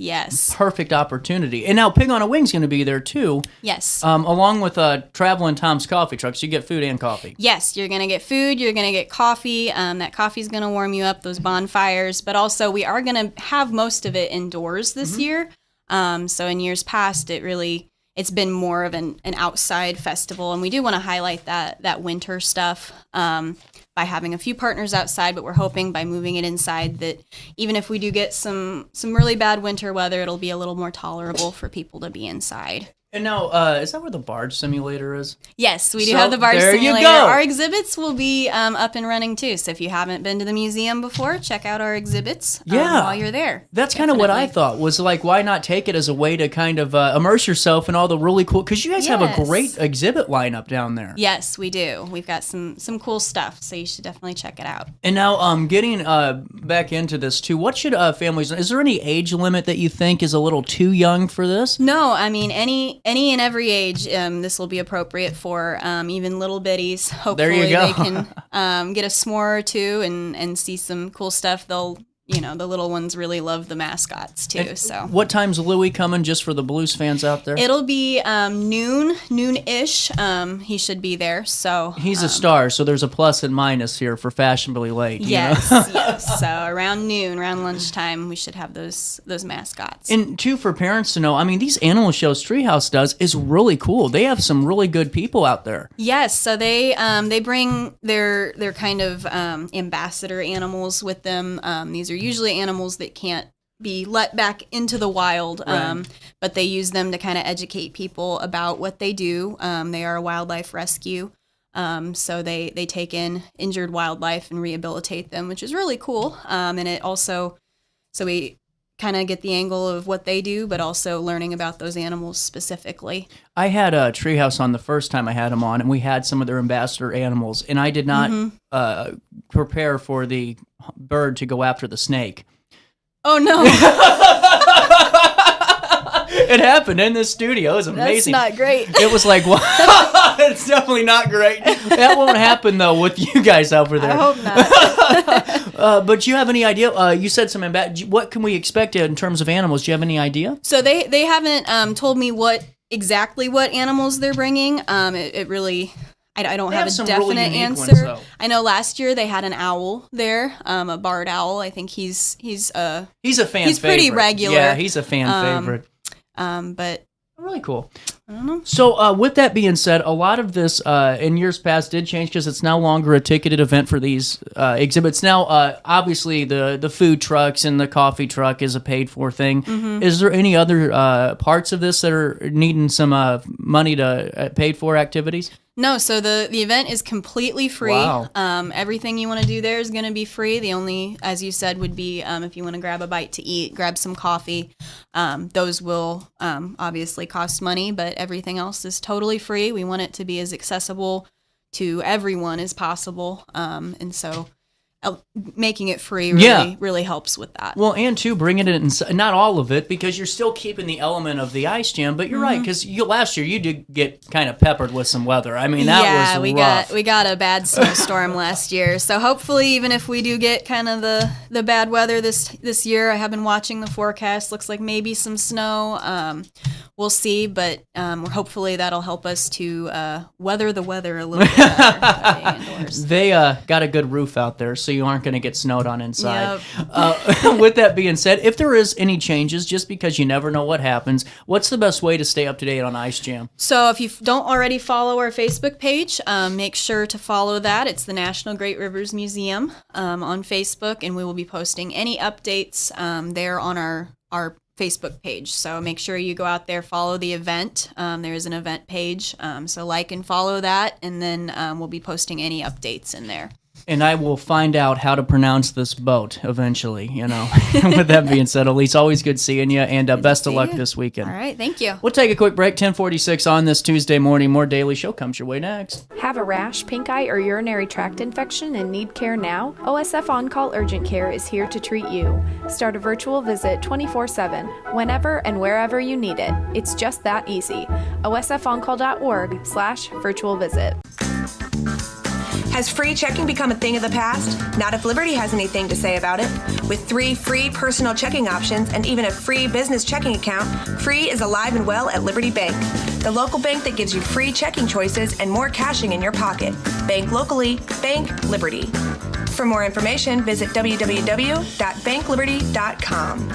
Perfect opportunity. And now Pig on a Wing's going to be there too. Yes. Along with Traveling Tom's coffee trucks, you get food and coffee. Yes, you're going to get food, you're going to get coffee. That coffee's going to warm you up, those bonfires. But also we are going to have most of it indoors this year. So in years past, it's been more of an outside festival, and we do want to highlight that winter stuff by having a few partners outside, but we're hoping by moving it inside that even if we do get some really bad winter weather, it'll be a little more tolerable for people to be inside. And now, is that where the barge simulator is? Yes, we do have the barge simulator. You go. Our exhibits will be up and running too. So if you haven't been to the museum before, check out our exhibits while you're there. That's kind of what I thought was like, why not take it as a way to kind of immerse yourself in all the really cool, because you guys have a great exhibit lineup down there. Yes, we do. We've got some cool stuff, so you should definitely check it out. And now getting back into this too, what should families, is there any age limit that you think is a little too young for this? No, I mean, any and every age, this will be appropriate for even little bitties. Hopefully there you go. They can get a s'more or two and see some cool stuff. They'll, the little ones really love the mascots too. And so what time's Louie coming, just for the Blues fans out there? It'll be noon-ish. He should be there. So he's a star, so there's a plus and minus here for fashionably late. Yes. So around noon, around lunchtime, we should have those mascots. And too, for parents to know, I mean, these animal shows Treehouse does is really cool. They have some really good people out there. Yes, so they bring their kind of ambassador animals with them. These are usually animals that can't be let back into the wild, but they use them to kind of educate people about what they do. They are a wildlife rescue, so they take in injured wildlife and rehabilitate them, which is really cool. And it also, so we kind of get the angle of what they do, but also learning about those animals specifically. I had a Treehouse on the first time I had them on, and we had some of their ambassador animals, and I did not prepare for the bird to go after the snake. Oh, no. It happened in this studio. It was amazing. That's not great. It was like, wow, it's definitely not great. That won't happen, though, with you guys over there. I hope not. But do you have any idea? You said something about what can we expect in terms of animals? Do you have any idea? So they haven't told me exactly what animals they're bringing. It really... I don't have a definite answer. Ones, I know last year they had an owl there, a barred owl. I think he's a fan. He's favorite. Pretty regular. Yeah, he's a fan favorite. But really cool. I don't know. So with that being said, a lot of this in years past did change because it's no longer a ticketed event for these exhibits. Now, obviously, the food trucks and the coffee truck is a paid for thing. Mm-hmm. Is there any other parts of this that are needing some money to paid for activities? No, so the event is completely free. Wow. Everything you want to do there is going to be free. The only, as you said, would be if you want to grab a bite to eat, grab some coffee. Those will obviously cost money, but everything else is totally free. We want it to be as accessible to everyone as possible. And so making it free really helps with that. Well, and too, bringing it in, not all of it, because you're still keeping the element of the ice jam, but you're right, because last year you did get kind of peppered with some weather. I mean, that was rough. we got a bad snowstorm last year, so hopefully even if we do get kind of the bad weather this year, I have been watching the forecast, looks like maybe some snow. We'll see, but hopefully that'll help us to weather the weather a little bit better indoors. They got a good roof out there, so you aren't going to get snowed on inside. Yep. With that being said, if there is any changes, just because you never know what happens, what's the best way to stay up to date on Ice Jam? So if you don't already follow our Facebook page, make sure to follow that. It's the National Great Rivers Museum on Facebook, and we will be posting any updates there on our Facebook page. So make sure you go out there, follow the event. There is an event page, so like and follow that, and then we'll be posting any updates in there. And I will find out how to pronounce this boat eventually, With that being said, Elise, always good seeing you, and best of luck this weekend. All right, thank you. We'll take a quick break, 10:46 on this Tuesday morning. More Daily Show comes your way next. Have a rash, pink eye, or urinary tract infection and need care now? OSF On-Call Urgent Care is here to treat you. Start a virtual visit 24/7, whenever and wherever you need it. It's just that easy. osfoncall.org/virtual visit. Has free checking become a thing of the past? Not if Liberty has anything to say about it. With 3 free personal checking options and even a free business checking account, free is alive and well at Liberty Bank. The local bank that gives you free checking choices and more cashing in your pocket. Bank locally, bank Liberty. For more information, visit www.bankliberty.com.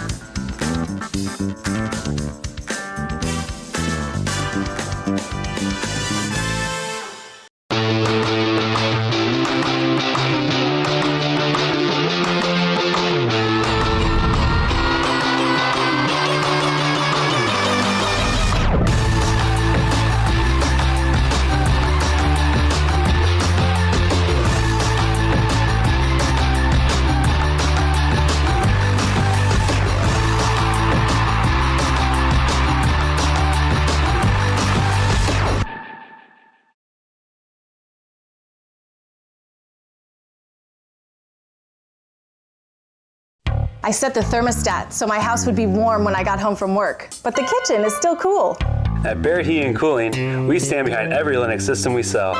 I set the thermostat so my house would be warm when I got home from work, but the kitchen is still cool. At Barrett Heating and Cooling, we stand behind every Linux system we sell.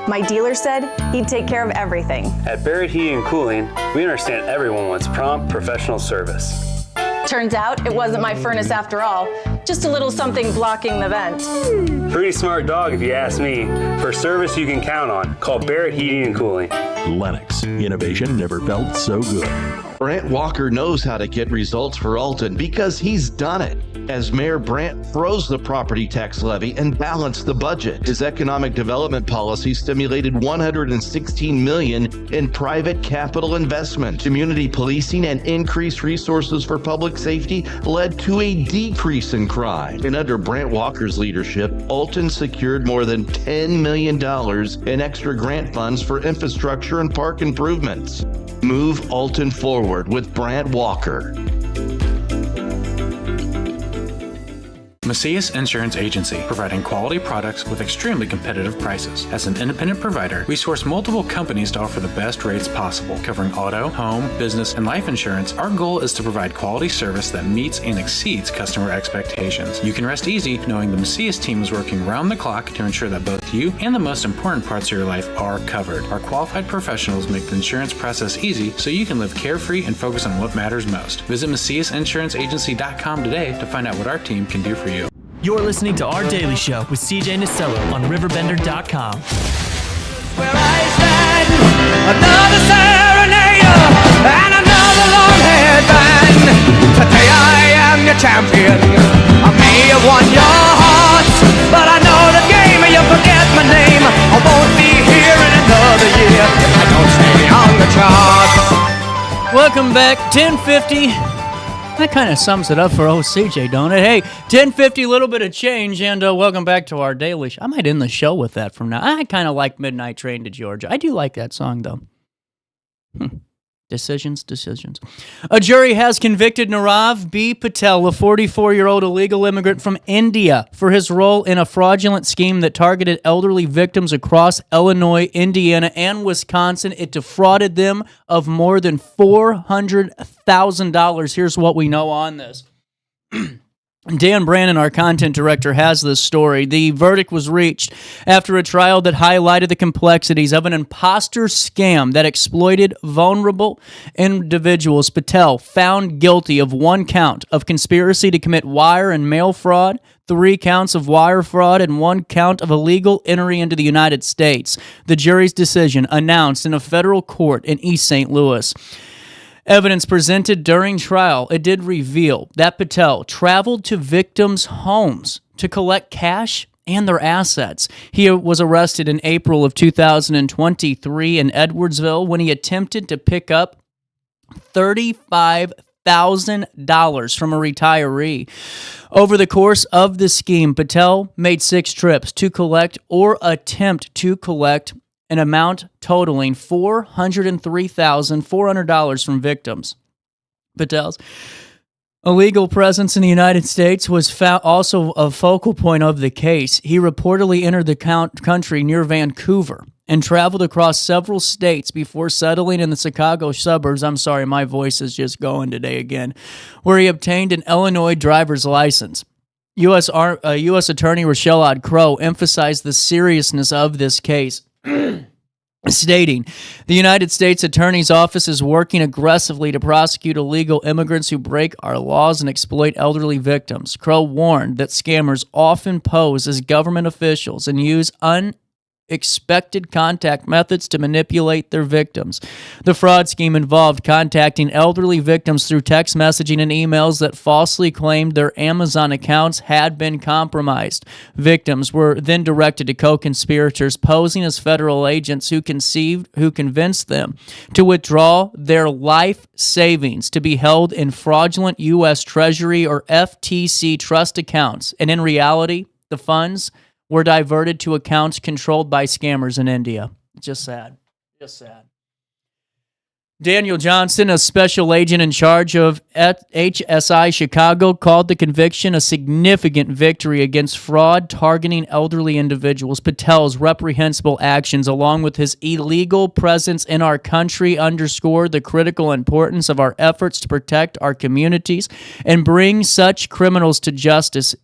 My dealer said he'd take care of everything. At Barrett Heating and Cooling, we understand everyone wants prompt, professional service. Turns out it wasn't my furnace after all, just a little something blocking the vent. Pretty smart dog if you ask me. For service you can count on, call Barrett Heating and Cooling. Lennox, innovation never felt so good. Brant Walker knows how to get results for Alton because he's done it. As Mayor Brant froze the property tax levy and balanced the budget, his economic development policy stimulated $116 million in private capital investment. Community policing and increased resources for public safety led to a decrease in crime. And under Brant Walker's leadership, Alton secured more than $10 million in extra grant funds for infrastructure and park improvements. Move Alton forward with Brant Walker. Macias Insurance Agency, providing quality products with extremely competitive prices. As an independent provider, we source multiple companies to offer the best rates possible, covering auto, home, business, and life insurance. Our goal is to provide quality service that meets and exceeds customer expectations. You can rest easy knowing the Macias team is working round the clock to ensure that both you and the most important parts of your life are covered. Our qualified professionals make the insurance process easy so you can live carefree and focus on what matters most. Visit MaciasInsuranceAgency.com today to find out what our team can do for you. You're listening to Our Daily Show with CJ Nasello on RiverBender.com. Where I stand, another serenader and another long-haired band. Today I am your champion. I may have won your hearts, but I know the game and you forget my name. I won't be here in another year if I don't stay on the charts. Welcome back, 10:50. That kind of sums it up for old CJ, don't it? Hey, 10:50, little bit of change, and welcome back to Our Daily Show. I might end the show with that from now. I kind of like Midnight Train to Georgia. I do like that song, though. Decisions. A jury has convicted Nirav B. Patel, a 44-year-old illegal immigrant from India, for his role in a fraudulent scheme that targeted elderly victims across Illinois, Indiana, and Wisconsin. It defrauded them of more than $400,000. Here's what we know on this. Dan Brannon, our content director, has this story. The verdict was reached after a trial that highlighted the complexities of an imposter scam that exploited vulnerable individuals. Patel found guilty of 1 count of conspiracy to commit wire and mail fraud, 3 counts of wire fraud, and 1 count of illegal entry into the United States. The jury's decision announced in a federal court in East St. Louis. Evidence presented during trial, it did reveal that Patel traveled to victims' homes to collect cash and their assets. He was arrested in April of 2023 in Edwardsville when he attempted to pick up $35,000 from a retiree. Over the course of the scheme, Patel made 6 trips to collect or attempt to collect an amount totaling $403,400 from victims. Patel's illegal presence in the United States was also a focal point of the case. He reportedly entered the country near Vancouver and traveled across several states before settling in the Chicago suburbs. I'm sorry, my voice is just going today again, where he obtained an Illinois driver's license. U.S. Attorney Rochelle Odd-Crow emphasized the seriousness of this case, stating, "The United States Attorney's Office is working aggressively to prosecute illegal immigrants who break our laws and exploit elderly victims." Crow warned that scammers often pose as government officials and use unexpected contact methods to manipulate their victims. The fraud scheme involved contacting elderly victims through text messaging and emails that falsely claimed their Amazon accounts had been compromised. Victims were then directed to co-conspirators posing as federal agents who convinced them to withdraw their life savings to be held in fraudulent U.S. Treasury or FTC trust accounts, and in reality, the funds were diverted to accounts controlled by scammers in India. Just sad. Daniel Johnson, a special agent in charge of HSI Chicago, called the conviction a significant victory against fraud targeting elderly individuals. Patel's reprehensible actions, along with his illegal presence in our country, underscore the critical importance of our efforts to protect our communities and bring such criminals to justice,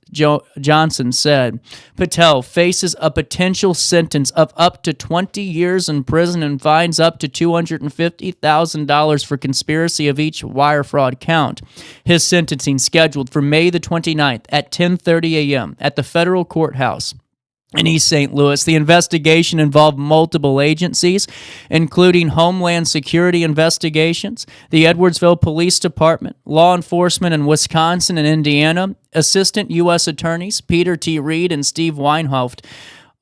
Johnson said. Patel faces a potential sentence of up to 20 years in prison and fines up to $250,000 for conspiracy of each wire fraud count. His sentencing scheduled for May the 29th at 10:30 a.m. at the federal courthouse in East St. Louis. The investigation involved multiple agencies, including Homeland Security investigations, the Edwardsville Police Department, law enforcement in Wisconsin and Indiana, Assistant U.S. Attorneys Peter T. Reed and Steve Weinhoft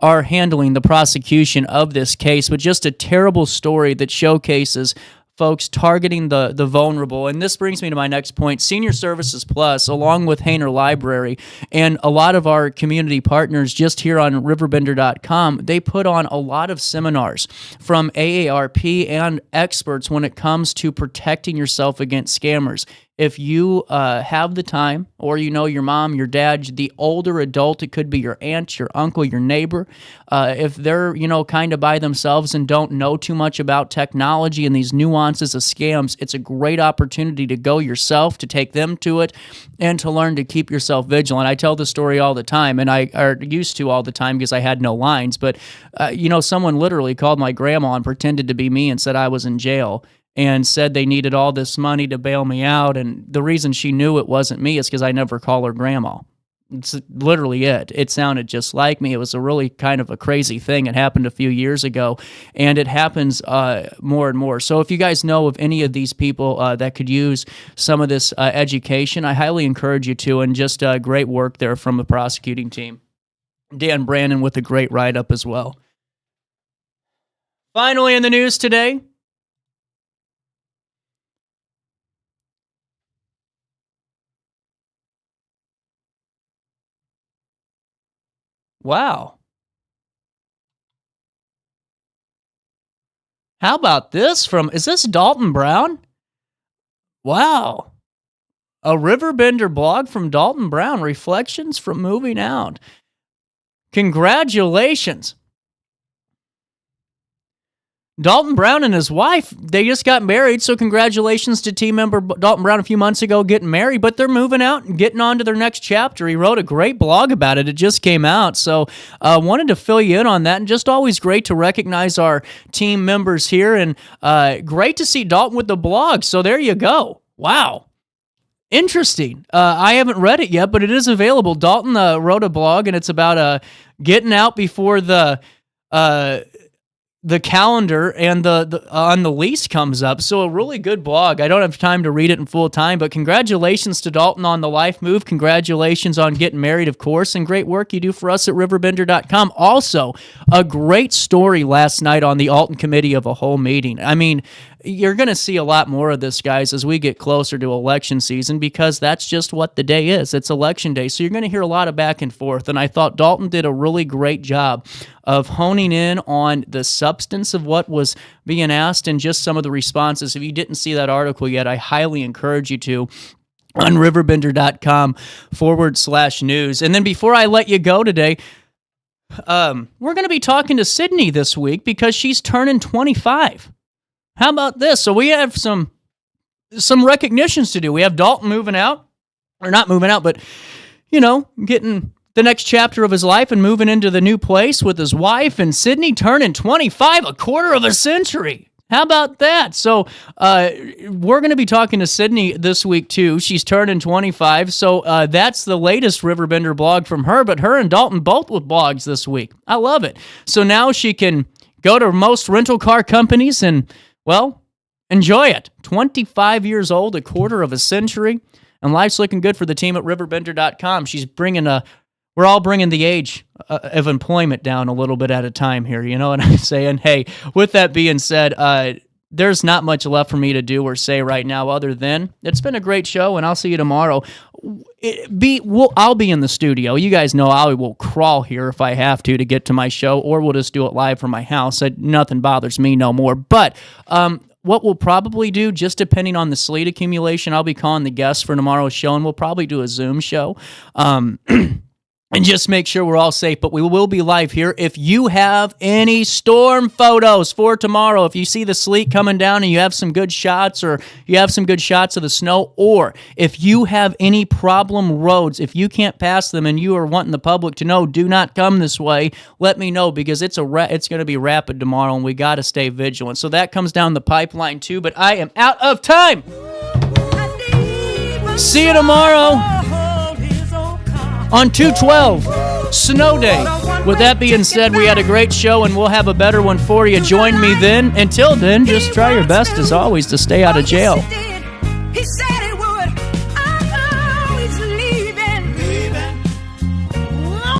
are handling the prosecution of this case, but just a terrible story that showcases folks targeting the vulnerable. And this brings me to my next point. Senior Services Plus, along with Hainer Library, and a lot of our community partners just here on RiverBender.com, they put on a lot of seminars from AARP and experts when it comes to protecting yourself against scammers. if you have the time, or you know your mom, your dad, the older adult, it could be your aunt, your uncle, your neighbor, if they're, kind of by themselves and don't know too much about technology and these nuances of scams, it's a great opportunity to go yourself, to take them to it, and to learn to keep yourself vigilant. I tell the story all the time, and I used to all the time because I had no lines, but, someone literally called my grandma and pretended to be me and said I was in jail, and said they needed all this money to bail me out, and the reason she knew it wasn't me is because I never call her grandma. It's literally it. It sounded just like me. It was a really kind of a crazy thing. It happened a few years ago, and it happens more and more. So if you guys know of any of these people that could use some of this education, I highly encourage you to, and just great work there from the prosecuting team. Dan Brandon with a great write-up as well. Finally in the news today, wow. How about this is this Dalton Brown? Wow. A Riverbender blog from Dalton Brown, Reflections from Moving Out. Congratulations. Dalton Brown and his wife, they just got married, so congratulations to team member Dalton Brown a few months ago getting married, but they're moving out and getting on to their next chapter. He wrote a great blog about it. It just came out, so wanted to fill you in on that, and just always great to recognize our team members here, and great to see Dalton with the blog, so there you go. Wow. Interesting. I haven't read it yet, but it is available. Dalton wrote a blog, and it's about getting out before the calendar and the on the lease comes up. So a really good blog. I don't have time to read it in full time, but congratulations to Dalton on the life move. Congratulations on getting married, of course, and great work you do for us at RiverBender.com. Also, a great story last night on the Alton Committee of a Whole meeting. I mean, you're going to see a lot more of this, guys, as we get closer to election season, because that's just what the day is. It's election day, so you're going to hear a lot of back and forth, and I thought Dalton did a really great job of honing in on the substance of what was being asked and just some of the responses. If you didn't see that article yet, I highly encourage you to on RiverBender.com/news. And then before I let you go today, we're going to be talking to Sydney this week because she's turning 25. How about this? So we have some recognitions to do. We have Dalton moving out, or not moving out, but, getting the next chapter of his life and moving into the new place with his wife, and Sydney turning 25, a quarter of a century. How about that? So we're going to be talking to Sydney this week, too. She's turning 25, so that's the latest Riverbender blog from her, but her and Dalton both with blogs this week. I love it. So now she can go to most rental car companies and, well, enjoy it. 25 years old, a quarter of a century, and life's looking good for the team at RiverBender.com. She's we're all bringing the age of employment down a little bit at a time here, you know what I'm saying? Hey, with that being said, there's not much left for me to do or say right now other than it's been a great show, and I'll see you tomorrow. I'll be in the studio. You guys know I will crawl here if I have to get to my show, or we'll just do it live from my house. Nothing bothers me no more. But what we'll probably do, just depending on the slate accumulation, I'll be calling the guests for tomorrow's show, and we'll probably do a Zoom show. And just make sure we're all safe, but we will be live here. If you have any storm photos for tomorrow, if you see the sleet coming down and you have some good shots, or you have some good shots of the snow, or if you have any problem roads, if you can't pass them and you are wanting the public to know, do not come this way, let me know, because it's going to be rapid tomorrow, and we got to stay vigilant. So that comes down the pipeline too, but I am out of time. See you tomorrow on 2/12, snow day. With that being said, we had a great show, and we'll have a better one for you. Join me then. Until then, just try your best, as always, to stay out of jail. He said